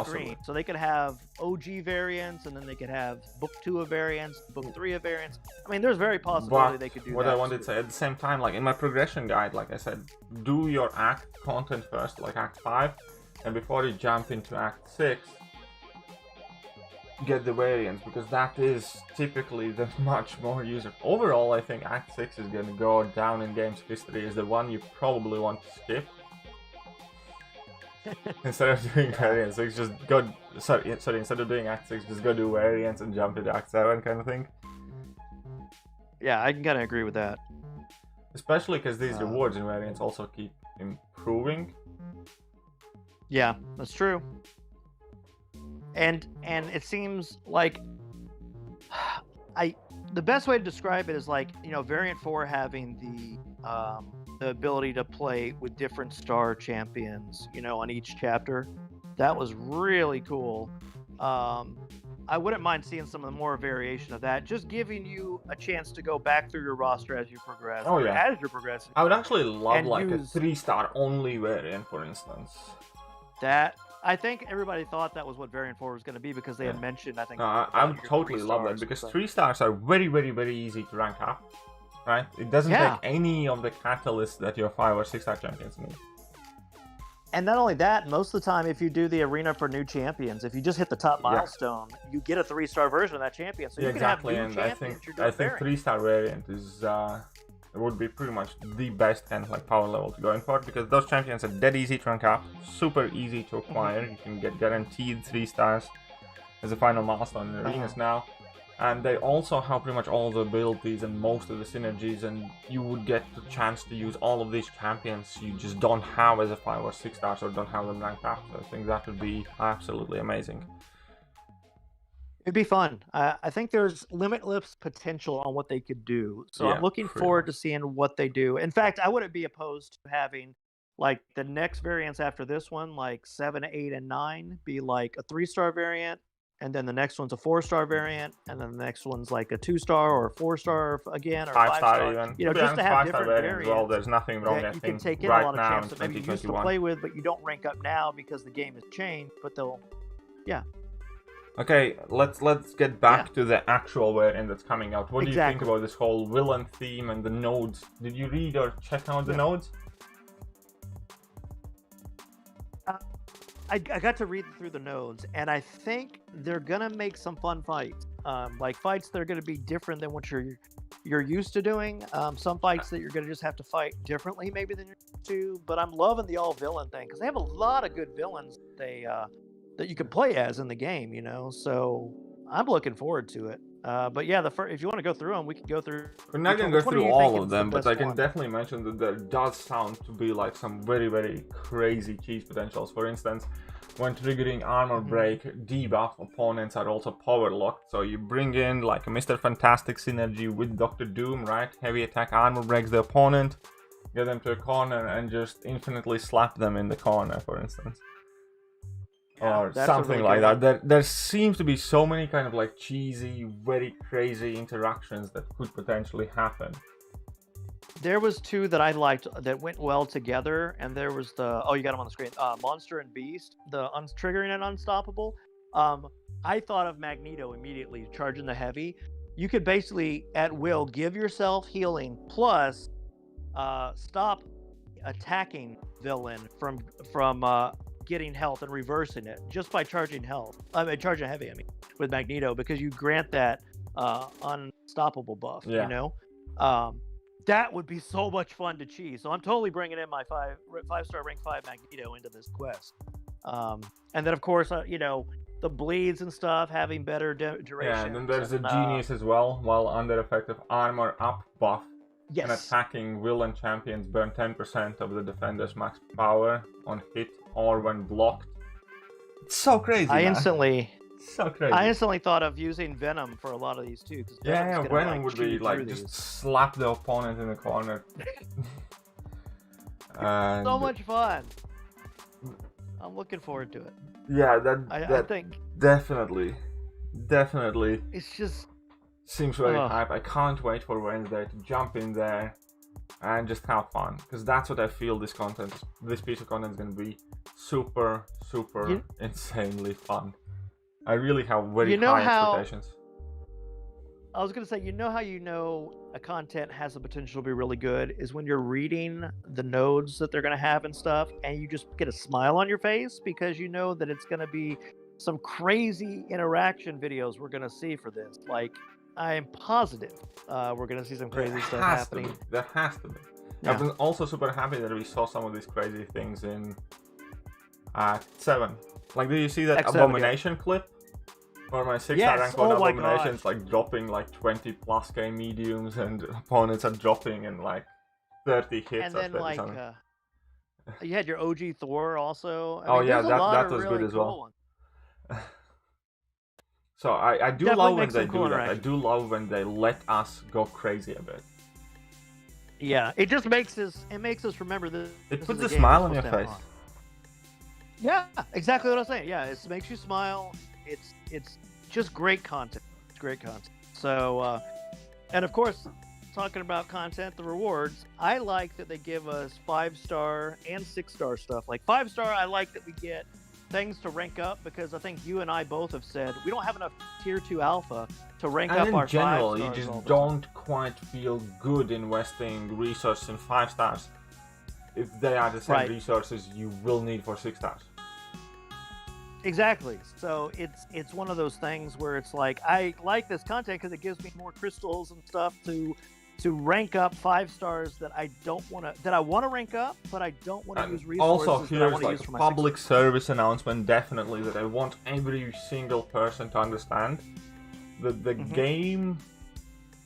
screen, so they could have OG variants, and then they could have book 2 of variants, book 3 of variants. I mean, there's very possibility they could do what that. I wanted to say at the same time, like in my progression guide, like I said, do your act content first, like Act 5, and before you jump into Act 6, get the variants, because that is typically the much more user. Overall, I think Act 6 is going to go down in games history as the one you probably want to skip. Instead of doing variants, so just go. Sorry. Instead of doing Act 6, just go do variants and jump into Act 7, kind of thing. Yeah, I can kind of agree with that. Especially because these rewards in variants also keep improving. Yeah, that's true. And it seems like the best way to describe it is like, variant 4 having the ability to play with different star champions, on each chapter. That was really cool. I wouldn't mind seeing some of the more variation of that, just giving you a chance to go back through your roster as you progress. Oh yeah, as you're progressing. I would actually love like a 3-star only variant, for instance. That I think everybody thought that was what variant 4 was going to be, because they had mentioned, I think. I would totally love that, because 3 stars are very, very, very easy to rank up. Right? It doesn't take any of the catalysts that your 5 or 6 star champions need. And not only that, most of the time, if you do the arena for new champions, if you just hit the top milestone, you get a 3-star version of that champion. So you can have new champions. I think 3-star variant is would be pretty much the best kind of like power level to go in for, because those champions are dead easy to rank up, super easy to acquire. You can get guaranteed 3 stars as a final milestone in arenas now. And they also have pretty much all the abilities and most of the synergies, and you would get the chance to use all of these champions you just don't have as a 5 or 6 stars, or don't have them ranked up. So I think that would be absolutely amazing. It'd be fun. I think there's limitless potential on what they could do. So I'm looking forward to seeing what they do. In fact, I wouldn't be opposed to having like the next variants after this one, like 7, 8, and 9, be like a 3-star variant. And then the next one's a 4-star variant, and then the next one's like a 2-star or a 4-star again, or 5-star even. Just to have different variants. Well, there's nothing wrong. That you can take in a lot of champs that maybe you used to play with, but you don't rank up now because the game has changed. But they'll, Okay, let's get back to the actual variant that's coming out. What do you think about this whole villain theme and the nodes? Did you read or check out the nodes? I got to read through the nodes, and I think they're gonna make some fun fights. Like fights that are gonna be different than what you're used to doing. Some fights that you're gonna just have to fight differently, maybe than you're used to. But I'm loving the all villain thing, because they have a lot of good villains that you can play as in the game. So I'm looking forward to it. But yeah, if you want to go through them, we can go through. We're not going to go through all of them, but I can definitely mention that there does sound to be like some very, very crazy cheese potentials. For instance, when triggering armor break debuff, opponents are also power locked. So you bring in like a Mr. Fantastic synergy with Dr. Doom, right? Heavy attack armor breaks the opponent, get them to a corner, and just infinitely slap them in the corner, for instance. Or something like that. There seems to be so many kind of like cheesy, very crazy interactions that could potentially happen. There was 2 that I liked that went well together, and there was you got them on the screen. Monster and Beast, the triggering and unstoppable. I thought of Magneto immediately, charging the heavy. You could basically, at will, give yourself healing, plus stop attacking villain from getting health and reversing it just by charging charging heavy, with Magneto, because you grant that unstoppable buff, Yeah. you know? That would be so much fun to cheese. So I'm totally bringing in my 5-star rank 5 Magneto into this quest. And then, of course, you know, the bleeds and stuff, having better duration. Yeah, and then there's the Genius as well, while under effect of armor up buff. Yes. And attacking villain champions burn 10% of the defender's max power on hit or when blocked. It's so crazy, I man. instantly thought of using Venom for a lot of these too. Yeah, Venom would be like just slap the opponent in the corner. And so much fun. I'm looking forward to it. Yeah, I think definitely it's just seems very hype. I can't wait for Wednesday to jump in there and just have fun, because that's what I feel this piece of content is going to be. Super insanely fun. I really have very high expectations. I was going to say, you know how you know a content has the potential to be really good is when you're reading the nodes that they're going to have and stuff, and you just get a smile on your face because you know that it's going to be some crazy interaction videos we're going to see for this. Like, I am positive we're going to see some crazy stuff happening. There has to be. Yeah. I've been also super happy that we saw some of these crazy things in Act 7. Like, did you see that Abomination clip? Where my 6-star rank 1 Abomination's like dropping like 20+k mediums, and opponents are dropping in like 30 hits. And then like you had your OG Thor also. I mean, yeah, that was really good as well. So I do love when they do that. I do love when they let us go crazy a bit. Yeah, it just makes us remember this. It puts a smile on your face. Yeah, exactly what I was saying. Yeah, it makes you smile. It's just great content. It's great content. So, and of course, talking about content, the rewards, I like that they give us 5-star and 6-star stuff. Like 5-star, I like that we get things to rank up, because I think you and I both have said we don't have enough tier 2 alpha to rank up our 5 stars. In general, you just don't quite feel good investing resources in 5 stars if they are the same resources you will need for 6 stars. Exactly. So it's one of those things where it's like, I like this content because it gives me more crystals and stuff to rank up 5 stars that I want to rank up, but I don't want to use resources. Also, here's like a public service announcement, definitely, that I want every single person to understand that the game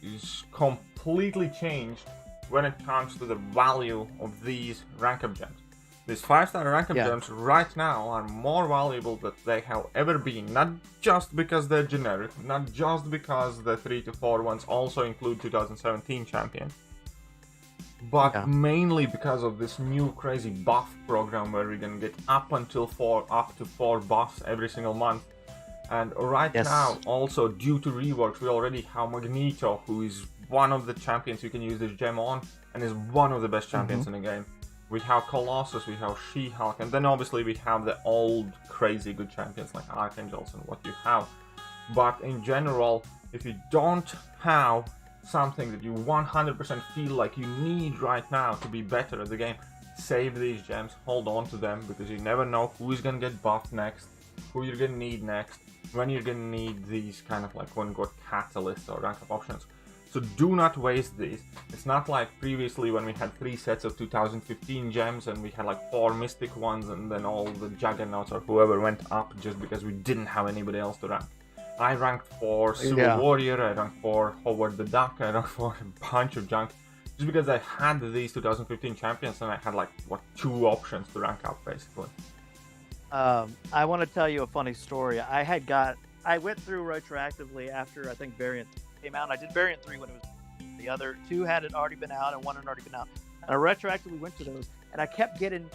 is completely changed when it comes to the value of these rank up gems. These 5-star rank up gems right now are more valuable than they have ever been, not just because they're generic, not just because the 3 to 4 ones also include 2017 champion, but mainly because of this new crazy buff program where we can get up to 4 buffs every single month. And right now, also due to reworks, we already have Magneto, who is one of the champions you can use this gem on, and is one of the best champions in the game. We have Colossus, we have She-Hulk, and then obviously we have the old crazy good champions like Archangels and what you have. But in general, if you don't have something that you 100% feel like you need right now to be better at the game, save these gems, hold on to them, because you never know who is gonna get buffed next, who you're gonna need next, when you're gonna need these kind of like quote-unquote catalysts or rank up options. So do not waste these. It's not like previously when we had 3 sets of 2015 gems and we had like 4 mystic ones and then all the juggernauts or whoever went up just because we didn't have anybody else to rank. I ranked for Civil Warrior, I ranked for Howard the Duck, I ranked for a bunch of junk just because I had these 2015 champions and I had like, 2 options to rank up basically. I want to tell you a funny story. I went through retroactively after I think Variant came out. I did Variant 3 when it was the other 2 hadn't already been out and 1 had already been out. And I retroactively went to those, and I kept getting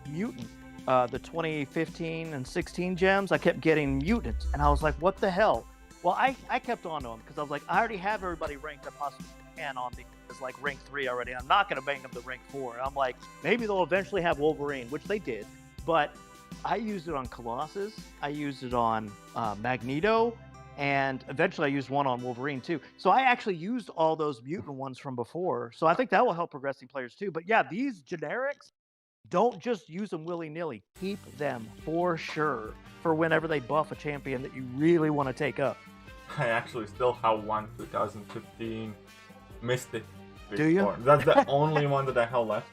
Mutant, the 2015 and 16 gems. I kept getting Mutant, and I was like, what the hell? Well, I kept on to them because I was like, I already have everybody ranked up possibly can on as like rank 3 already. I'm not going to bang them to rank 4. I'm like, maybe they'll eventually have Wolverine, which they did, but I used it on Colossus. I used it on Magneto, and eventually I used one on Wolverine too. So I actually used all those mutant ones from before. So I think that will help progressing players too. But yeah, these generics, don't just use them willy-nilly. Keep them for sure for whenever they buff a champion that you really want to take up. I actually still have one 2015 Mystic. Do you? That's the only one that I have left.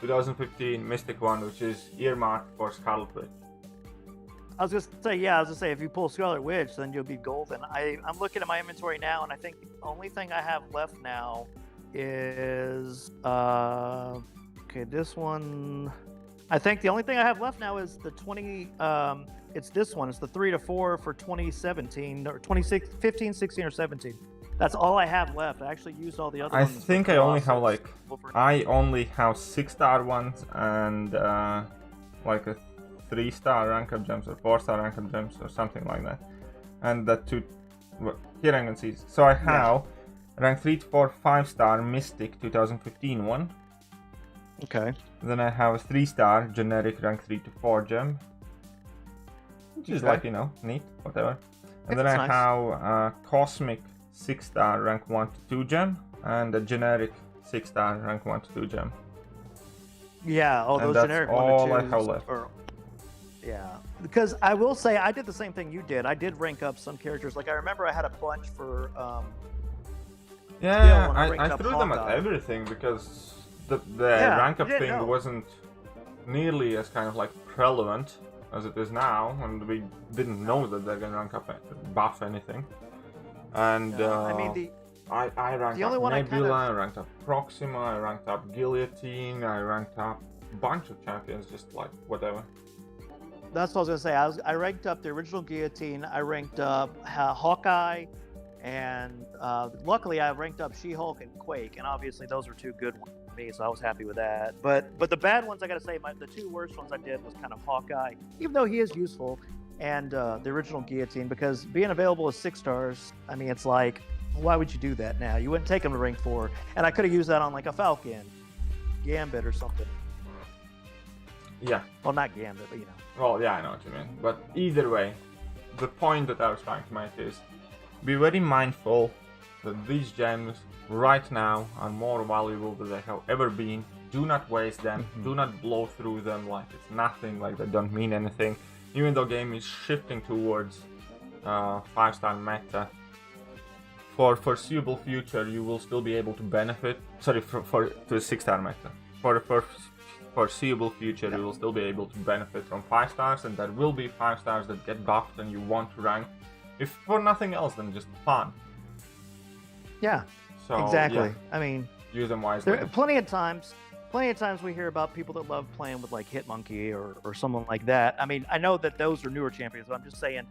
2015 Mystic one, which is earmarked for Scarlet Witch. I was gonna say, if you pull Scarlet Witch, then you'll be golden. I'm looking at my inventory now, and I think the only thing I have left now is okay, this one. I think the only thing I have left now is the 20. It's this one. It's the 3 to 4 for 2017 or 15, 16, or 17. That's all I have left. I actually used all the other ones. I think I only have like 6-star ones and like a 3-star rank up gems or 4-star rank up gems or something like that. And the two here I can see. So I have rank 3 to 4 5-star Mystic 2015 one. Okay. Then I have a 3-star generic rank 3 to 4 gem, which is like, you know, neat, whatever. And then I have a cosmic 6-star rank 1 to 2 gem and a generic 6-star rank 1 to 2 gem. Yeah, all those generic 1 to 2s. All I have left. Yeah, because I will say I did the same thing you did. I did rank up some characters. Like I remember I had a bunch for. Yeah, I threw them at everything because the rank up thing wasn't nearly as kind of like relevant as it is now, and we didn't know that they're gonna rank up buff anything. And I mean I ranked up Nebula, I ranked up Proxima, I ranked up Guillotine, I ranked up a bunch of champions, just like whatever. That's what I was gonna say. I ranked up the original Guillotine. I ranked up Hawkeye, and luckily I ranked up She-Hulk and Quake, and obviously those were two good ones for me, so I was happy with that. But the bad ones, I gotta say, the two worst ones I did was kind of Hawkeye, even though he is useful, and the original Guillotine, because being available as 6 stars, I mean, it's like, why would you do that now? You wouldn't take him to rank 4, and I could have used that on like a Falcon, Gambit, or something. Yeah. Well, not Gambit, but you know. Well, yeah, I know what you mean. But either way, the point that I was trying to make is be very mindful that these gems right now are more valuable than they have ever been. Do not waste them. Do not blow through them like it's nothing, like they don't mean anything. Even though game is shifting towards 5-star meta, for foreseeable future you will still be able to benefit. Sorry, to a 6-star meta. For the foreseeable future, you will still be able to benefit from 5 stars, and there will be 5 stars that get buffed and you want to rank, if for nothing else than just fun. Yeah, so, exactly. Yeah, I mean, use them wisely. There are plenty of times we hear about people that love playing with like Hitmonkey or someone like that. I mean, I know that those are newer champions, but I'm just saying,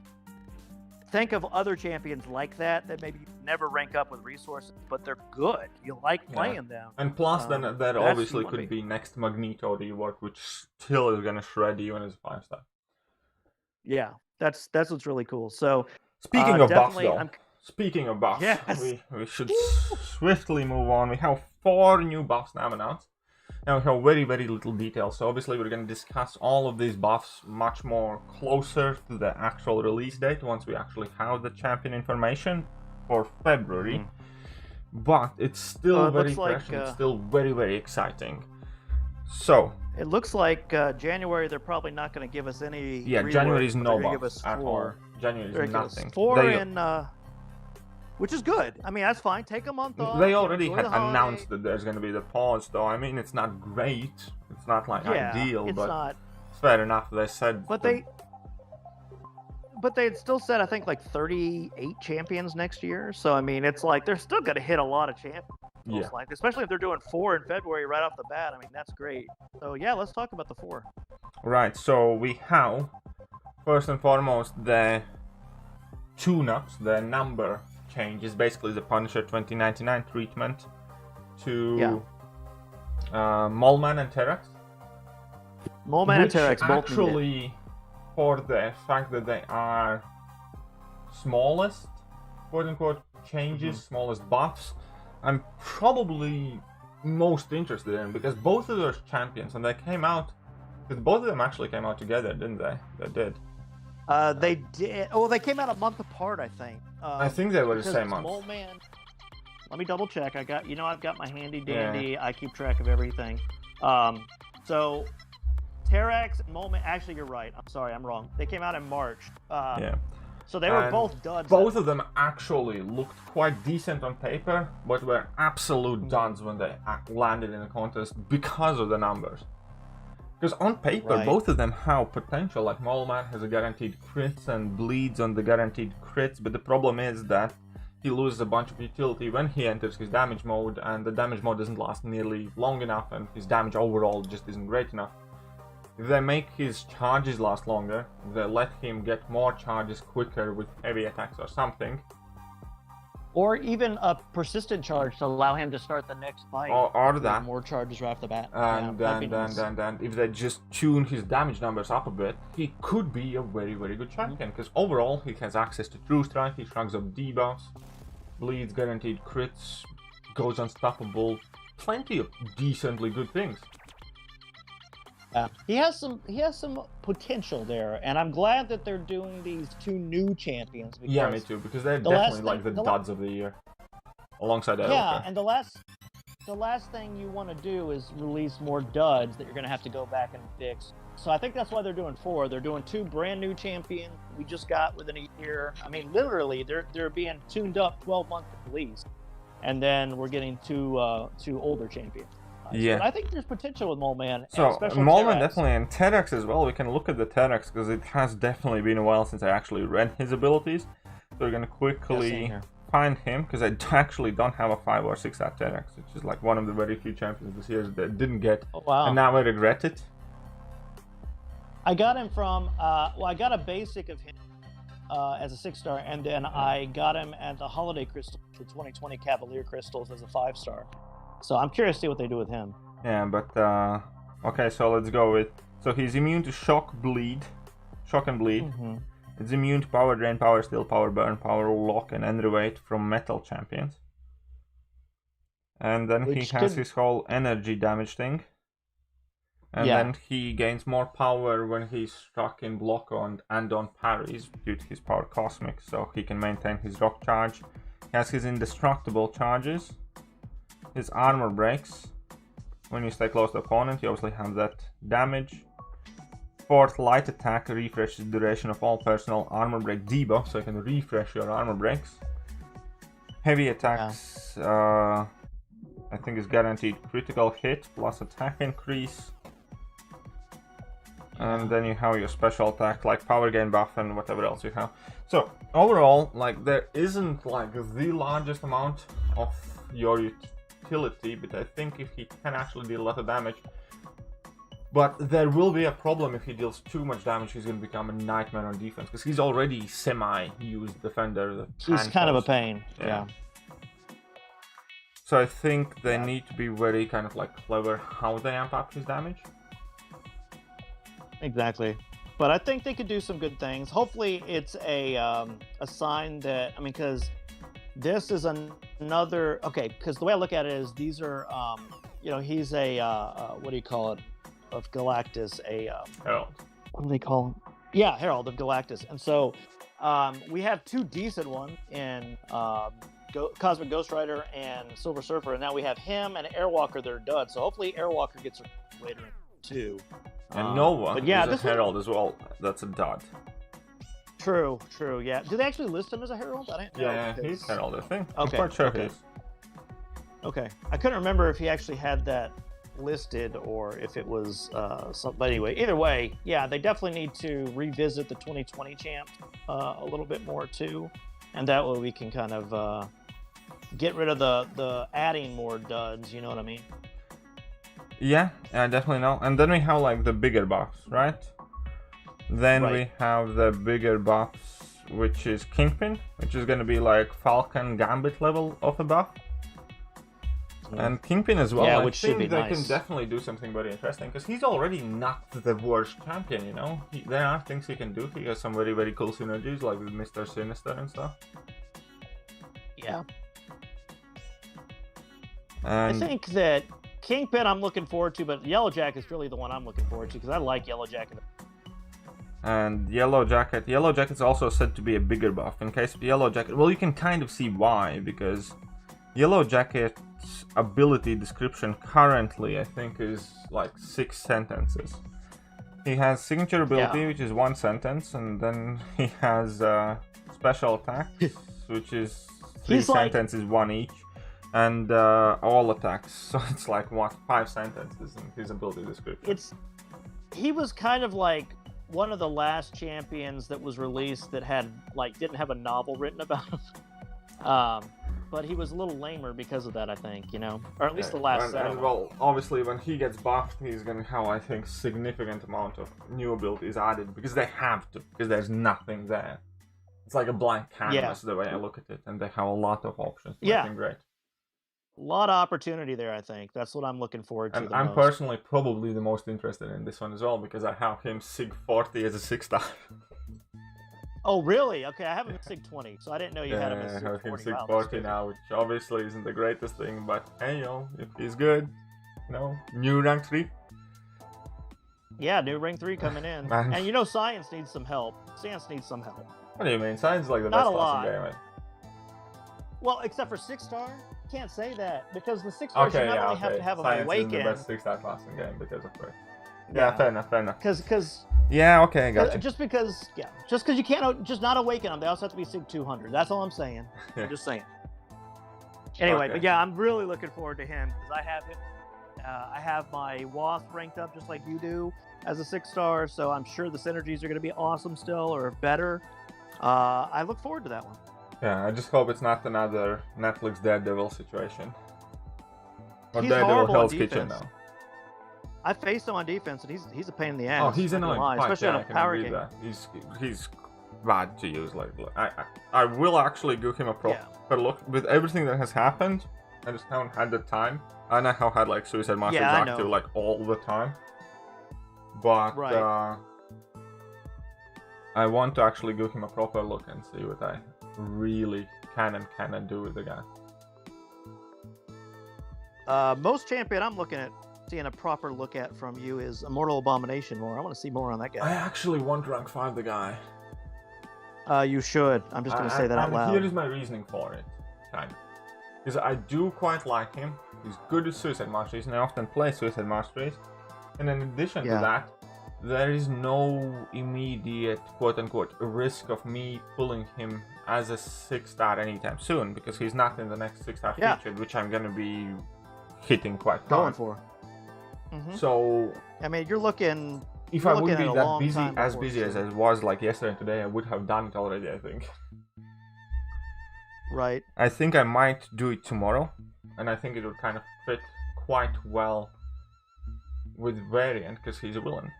think of other champions like that maybe you never rank up with resources, but they're good. You like playing them. And plus, then that obviously could be next Magneto rework, which still is gonna shred you when it's 5-star. Yeah, that's what's really cool. So speaking of buffs, yes. we should swiftly move on. We have 4 new buffs now announced. Now we have very, very little detail, so obviously we're going to discuss all of these buffs much more closer to the actual release date once we actually have the champion information for February. But it's still very fresh and it's still very, very exciting. So it looks like January they're probably not going to give us any. Yeah, rework, January is no buffs at all. January is nothing. 4 in. Which is good. I mean, that's fine. Take a month off. They already had announced that there's going to be the pause, though. I mean, it's not great. It's not like ideal, but it's fair enough. They said, but they had still said, I think, like 38 champions next year. So I mean, it's like they're still going to hit a lot of champions. Yeah. Like, especially if they're doing 4 in February right off the bat. I mean, that's great. So yeah, let's talk about the 4. Right. So we have first and foremost the tune-ups, the number change is basically the Punisher 2099 treatment to Molman and Terax. Molman and Terax both actually, for the fact that they are smallest, quote-unquote, changes, smallest buffs, I'm probably most interested in, because both of those champions, and they came out Because both of them actually came out together, didn't they? They did. They did. Oh, they came out a month apart, I think. I think they were the same month. Mole Man. Let me double check. I've got my handy dandy. Yeah. I keep track of everything. So Terrax and Mole Man. Actually, you're right. I'm sorry, I'm wrong. They came out in March. Yeah. So they were both duds. Both of them actually looked quite decent on paper, but were absolute duds when they landed in a contest because of the numbers. Because on paper, both of them have potential. Like Mole Man has a guaranteed crits and bleeds on the guaranteed crits, but the problem is that he loses a bunch of utility when he enters his damage mode, and the damage mode doesn't last nearly long enough, and his damage overall just isn't great enough. If they make his charges last longer, if they let him get more charges quicker with heavy attacks or something. Or even a persistent charge to allow him to start the next fight. Or that. More charges right off the bat. And if they just tune his damage numbers up a bit, he could be a very, very good champion. Because overall, he has access to True Strike, he shrugs up debuffs, bleeds, guaranteed crits, goes unstoppable. Plenty of decently good things. He has some potential there, and I'm glad that they're doing these two new champions. Because yeah, me too, because they're definitely like the duds of the year, alongside Elka. Yeah, and the last thing you want to do is release more duds that you're going to have to go back and fix. So I think that's why they're doing 4. They're doing 2 brand new champions we just got within a year. I mean, literally, they're being tuned up 12 months at least, and then we're getting 2 older champions. Yeah, so I think there's potential with Mole Man. So Mole Man definitely, and Terrax as well. We can look at the Terrax because it has definitely been a while since I actually read his abilities. So we're gonna quickly find him because I actually don't have a 5 or 6 at Terrax, which is like one of the very few champions this year that didn't get. Oh, wow. And now I regret it. I got him from I got a basic of him as a 6-star, and then I got him at the Holiday Crystal, the 2020 Cavalier Crystals, as a 5-star. So I'm curious to see what they do with him. Yeah, but okay, so let's go with. So he's immune to shock and bleed. It's immune to power drain, power steal, power burn, power lock, and enervate from metal champions. And then he has his whole energy damage thing. And then he gains more power when he's stuck in block and on parries due to his power cosmic, so he can maintain his rock charge. He has his indestructible charges. His armor breaks. When you stay close to the opponent, you obviously have that damage. 4th light attack refreshes the duration of all personal armor break debuff, so you can refresh your armor breaks. Heavy attacks, I think is guaranteed critical hit plus attack increase. And then you have your special attack like power gain buff and whatever else you have. So overall, like there isn't like the largest amount of your utility, but I think if he can actually deal a lot of damage. But there will be a problem if he deals too much damage. He's going to become a nightmare on defense because he's already semi-used defender. He's kind of a pain. Yeah. So I think they need to be very kind of like clever how they amp up his damage. Exactly. But I think they could do some good things. Hopefully it's a sign that, I mean, because this is another, okay, because the way I look at it is these are, he's a, what do you call it, of Galactus, a, Herald. What do they call him? Yeah, Herald of Galactus. And so we have 2 decent ones in Cosmic Ghost Rider and Silver Surfer, and now we have him and Airwalker that are duds. So hopefully Airwalker gets later too. And Nova is a Herald as well. That's a dud. True, yeah. Do they actually list him as a Herald? I didn't know. Yeah, he's Herald, I think. Okay. I'm quite sure he is. Okay. I couldn't remember if he actually had that listed or if it was something. But anyway, either way, yeah, they definitely need to revisit the 2020 champ a little bit more too. And that way we can kind of get rid of the adding more duds, you know what I mean? Yeah, I definitely know. And then we have like the bigger buffs, right? Then we have the bigger buffs, which is Kingpin, which is going to be like Falcon Gambit level of a buff. And Kingpin as well. Yeah, I which should be think they nice. can definitely do something very interesting because he's already not the worst champion, you know? There are things he can do. He has some very, very cool synergies like with Mr. Sinister and stuff. Yeah. And I think that Kingpin I'm looking forward to, but Yellow Jacket is really the one I'm looking forward to because I like Yellow Jacket. And Yellow Jacket's also said to be a bigger buff. In case of Yellow Jacket, well, you can kind of see why, because Yellow Jacket's ability description currently, I think, is like 6 sentences. He has signature ability, which is 1 sentence, and then he has special attacks, which is 3 sentences, 1 each, and all attacks. So it's like, what, 5 sentences in his ability description. He was kind of like one of the last champions that was released that had didn't have a novel written about him. But he was a little lamer because of that, I think, you know, or at least the last set. And well, obviously, when he gets buffed, he's gonna have, I think, significant amount of new abilities added because they have to, because there's nothing there. It's like a blank canvas the way I look at it, and they have a lot of options. Great. A lot of opportunity there, I think. That's what I'm looking forward to. And I'm personally probably the most interested in this one as well because I have him Sig 40 as a 6-star. Oh, really? Okay, I have him at Sig 20, so I didn't know you had him at Sig 40. I have him Sig 40 now, which obviously isn't the greatest thing, but hey, if he's good, new rank 3. Yeah, new rank 3 coming in. And Science needs some help. Science needs some help. What do you mean? Science is like the best class in the game, Well, except for 6-star, can't say that because the 6-star you not only have to have him awaken. Science is the best 6-star class in the game because of course. Yeah, fair enough. Because. Yeah, okay, gotcha. Just because you can't just not awaken them, they also have to be Sig 200. That's all I'm saying. I'm just saying. Anyway, but yeah, I'm really looking forward to him because I have him. I have my Wasp ranked up just like you do as a 6-star, so I'm sure the synergies are going to be awesome still or better. I look forward to that one. Yeah, I just hope it's not another Netflix Daredevil situation. Or he's Daredevil Hell's Kitchen now. I faced him on defense, and he's a pain in the ass. Oh, he's annoying, especially on a power game. He's bad to use. I will actually give him a proper look with everything that has happened. I just haven't had the time. I know how I had Suicide Master active all the time, but I want to actually give him a proper look and see what I really can and cannot do with the guy. Most champion I'm looking at seeing a proper look at from you is Immortal Abomination more. I want to see more on that guy. I actually want to rank 5 the guy. You should. I'm just going to say that out loud. Here is my reasoning for it, kind of. Because I do quite like him. He's good at Suicide Masteries, and I often play Suicide Masteries. And in addition to that, there is no immediate, quote-unquote, risk of me pulling him as a 6-star anytime soon, because he's not in the next 6-star featured, which I'm going to be hitting quite hard. Going for. So, I mean, you're looking. If I wouldn't be that busy, as I was yesterday and today, I would have done it already, I think. Right. I think I might do it tomorrow, and I think it would kind of fit quite well with Variant, because he's a villain.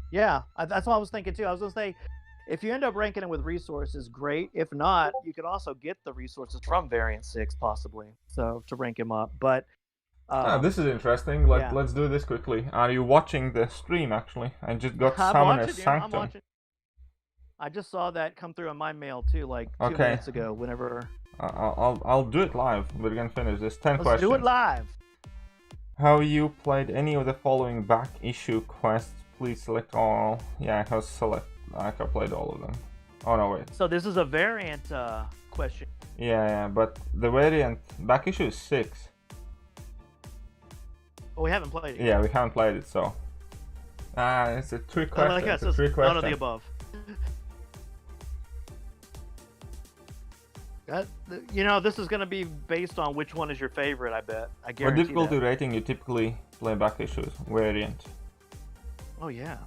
Yeah, that's what I was thinking too. I was going to say, if you end up ranking it with resources, great. If not, you could also get the resources from Variant 6, possibly, so to rank him up. But this is interesting. Let's do this quickly. Are you watching the stream, actually? I just got Summoner's Sanctum. I'm watching. I just saw that come through on my mail, too, 2 minutes ago, whenever... I'll do it live. We're gonna finish this. 10 questions. Let's do it live! Have you played any of the following back issue quests? Please select all. Yeah, I have played all of them. Oh, no, wait. So this is a Variant question. Yeah, but the Variant back issue is 6. Well, we haven't played it. Yeah, we haven't played it, so. It's a trick question. It's a trick question. None of the above. This is going to be based on which one is your favorite, I bet. I guarantee. For difficulty rating, you typically play back issues. Variant. Oh, yeah.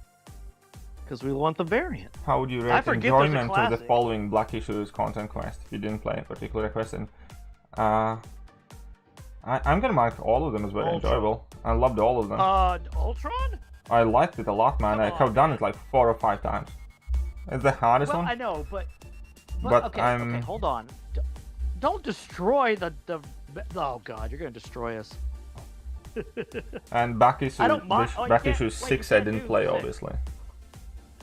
Because we want the Variant. How would you rate enjoyment of the following Black Issues content quest if you didn't play a particular quest? And, I'm gonna mark all of them as very enjoyable. I loved all of them. Ultron? I liked it a lot, man. I have done it 4 or 5 times. It's the hardest one. I know, but okay, hold on. Don't destroy the. Oh God, you're gonna destroy us. And back issue 6 I didn't play, obviously.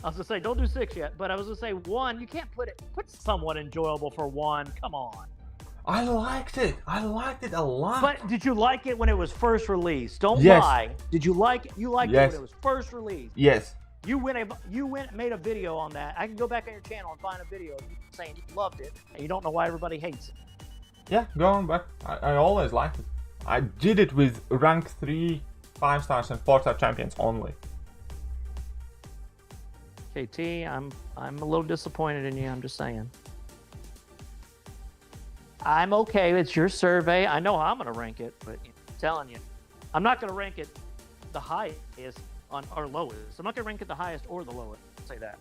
I was gonna say don't do 6 yet, but I was gonna say 1. You can't put somewhat enjoyable for 1. Come on. I liked it. I liked it a lot. But did you like it when it was first released? Don't Yes. lie. Did you like it? You liked Yes. it when it was first released. Yes. You made a video on that. I can go back on your channel and find a video of you saying you loved it and you don't know why everybody hates it. Yeah, go on back. I always liked it. I did it with rank 3, 5 stars and 4-star champions only. KT, I'm a little disappointed in you. I'm just saying. I'm okay. It's your survey. I know how I'm gonna rank it, but I'm telling you, I'm not gonna rank it the highest or lowest. I'm not gonna rank it the highest or the lowest. I'll say that.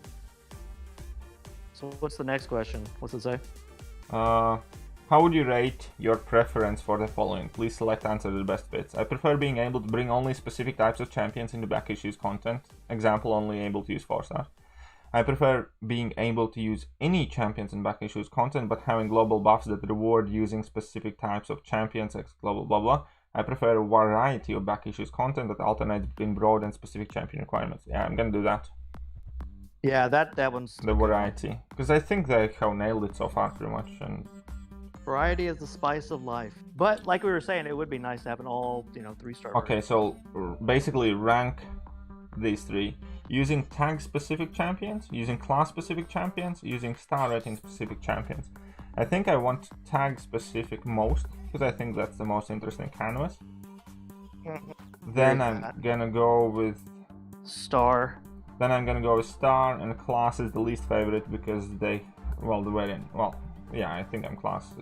So what's the next question? What's it say? How would you rate your preference for the following? Please select answer that best fits. I prefer being able to bring only specific types of champions into back issues content. Example, only able to use 4-star. I prefer being able to use any champions in back issues content, but having global buffs that reward using specific types of champions, blah blah blah. I prefer a variety of back issues content that alternates between broad and specific champion requirements. Yeah, I'm gonna do that. Yeah, that one's the variety, because I think they have nailed it so far pretty much. And variety is the spice of life. But like we were saying, it would be nice to have an all 3-star. Okay, so basically rank these 3 using tag specific champions, using class specific champions, using star rating specific champions. I think I want tag specific most because I think that's the most interesting canvas. Then I'm gonna go with star. Then I'm gonna go with star, and class is the least favorite because they, yeah, I think class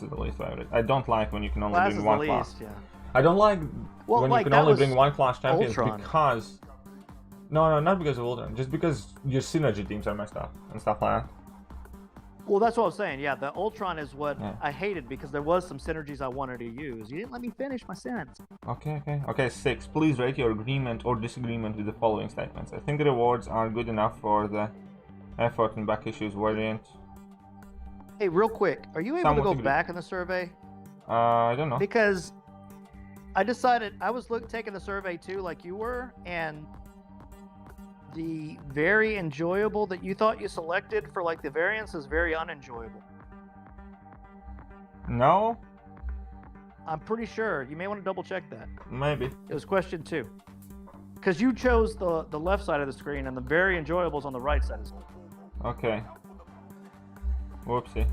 is the least favorite. I don't like when you can only bring one class. Yeah. I don't like when you can only bring one class champions Ultron. because no, not because of Ultron, just because your synergy teams are messed up and stuff like that. Well, that's what I was saying. Yeah, the Ultron is what I hated because there was some synergies I wanted to use. You didn't let me finish my sentence. Okay, 6. Please rate your agreement or disagreement with the following statements. I think the rewards are good enough for the effort and back issues variant. Hey, real quick, are you able to go back in the survey? I don't know. Because I decided I was taking the survey too, like you were, and the very enjoyable that you thought you selected for like the variants is very unenjoyable. No? I'm pretty sure. You may want to double check that. Maybe. It was question 2. Because you chose the left side of the screen and the very enjoyables on the right side of the screen. Okay. Whoopsie.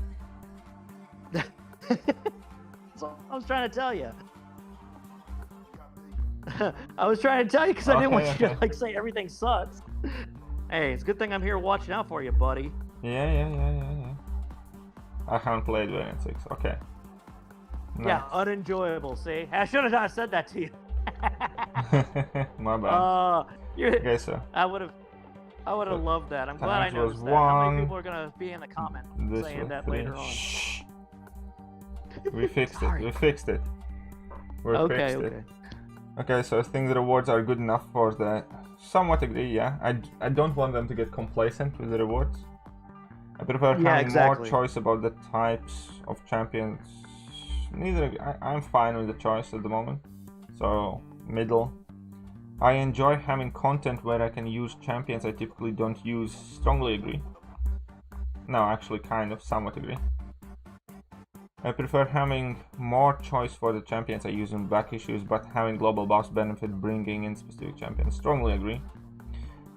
So I was trying to tell you. I was trying to tell you because I didn't want you to like say everything sucks. Hey, it's a good thing I'm here watching out for you, buddy. Yeah. I haven't played variant 6. Okay. Nice. Yeah, unenjoyable. See, I should have not said that to you. My bad. Okay, so I would have loved that. I'm glad I noticed that. How many people are gonna be in the comment saying that 3. later on? Shh. We fixed it. We fixed it. Okay. Okay, so I think the rewards are good enough for the somewhat agree. Yeah, I don't want them to get complacent with the rewards. I prefer having more choice about the types of champions. I'm fine with the choice at the moment. So middle. I enjoy having content where I can use champions I typically don't use. Strongly agree. No, actually kind of somewhat agree. I prefer having more choice for the champions I use in back issues, but having global buffs benefit bringing in specific champions. Strongly agree.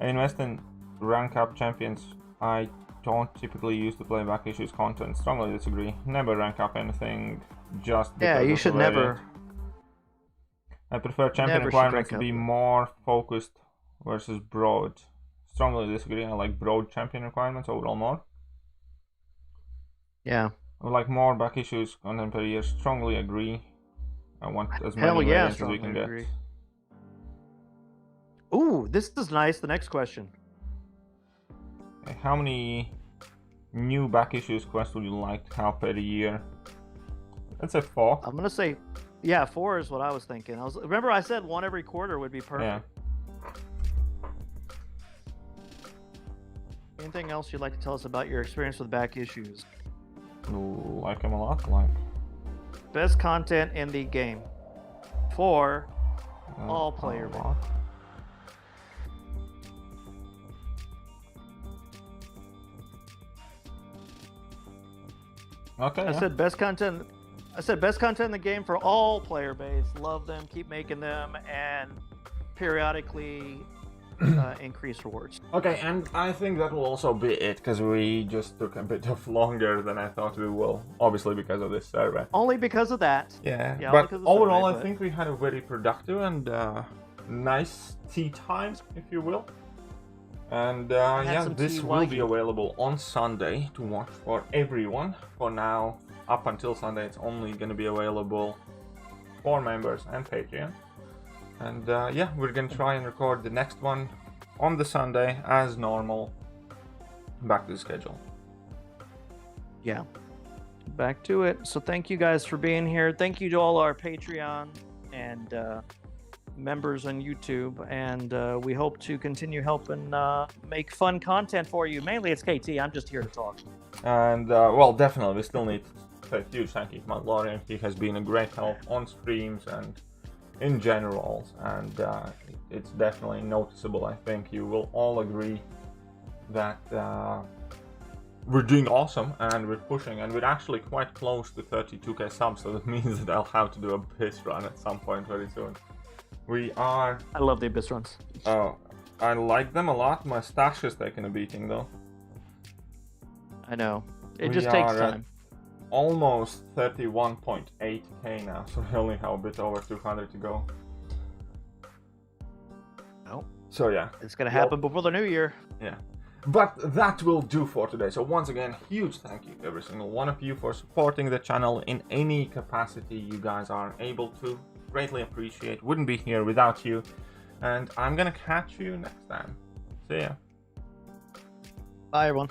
I invest in rank up champions I don't typically use to play back issues content. Strongly disagree. Never rank up anything just because you should never. I prefer champion requirements to be more focused versus broad. Strongly disagree. I like broad champion requirements overall more. Yeah. I would like more back issues content per year. Strongly agree. I want as many variants as we can get. Ooh, this is nice. The next question. How many new back issues quests would you like to have per year? Let's say 4. I'm gonna say, yeah, 4 is what I was thinking. Remember I said 1 every quarter would be perfect. Yeah. Anything else you'd like to tell us about your experience with back issues? Like them a lot. Like best content in the game for all player base. Okay. I said best content I said best content in the game for all player base. Love them, keep making them, and periodically increase rewards. Okay, and I think that will also be it, because we just took a bit of longer than I thought we will, obviously because of this survey. Only because of that. Yeah, Yeah, but because of overall survey, I think we had a very productive and nice tea time, if you will. And yeah, some this tea will while be you- available on Sunday to watch for everyone. For now, up until Sunday, it's only going to be available for members and Patreon. And yeah, we're going to try and record the next one on the Sunday as normal. Back to the schedule. Yeah. Back to it. So thank you guys for being here. Thank you to all our Patreon and members on YouTube. And we hope to continue helping make fun content for you. Mainly it's KT. I'm just here to talk. And well, definitely, we still need to say a huge thank you to Mandalorian. He has been a great help on streams and in general, and it's definitely noticeable. I think you will all agree that we're doing awesome and we're pushing, and we're actually quite close to 32k subs, so that means that I'll have to do a Abyss run at some point very soon. We are... I love the Abyss runs. Oh, I like them a lot. My stash has taken a beating though. I know. It We just takes are at time. almost 31.8k now, so we only have a bit over 200 to go. No. So yeah. It's going to happen before the new year. Yeah. But that will do for today. So once again, huge thank you to every single one of you for supporting the channel in any capacity you guys are able to. Greatly appreciate. Wouldn't be here without you. And I'm gonna catch you next time. See ya. Bye, everyone.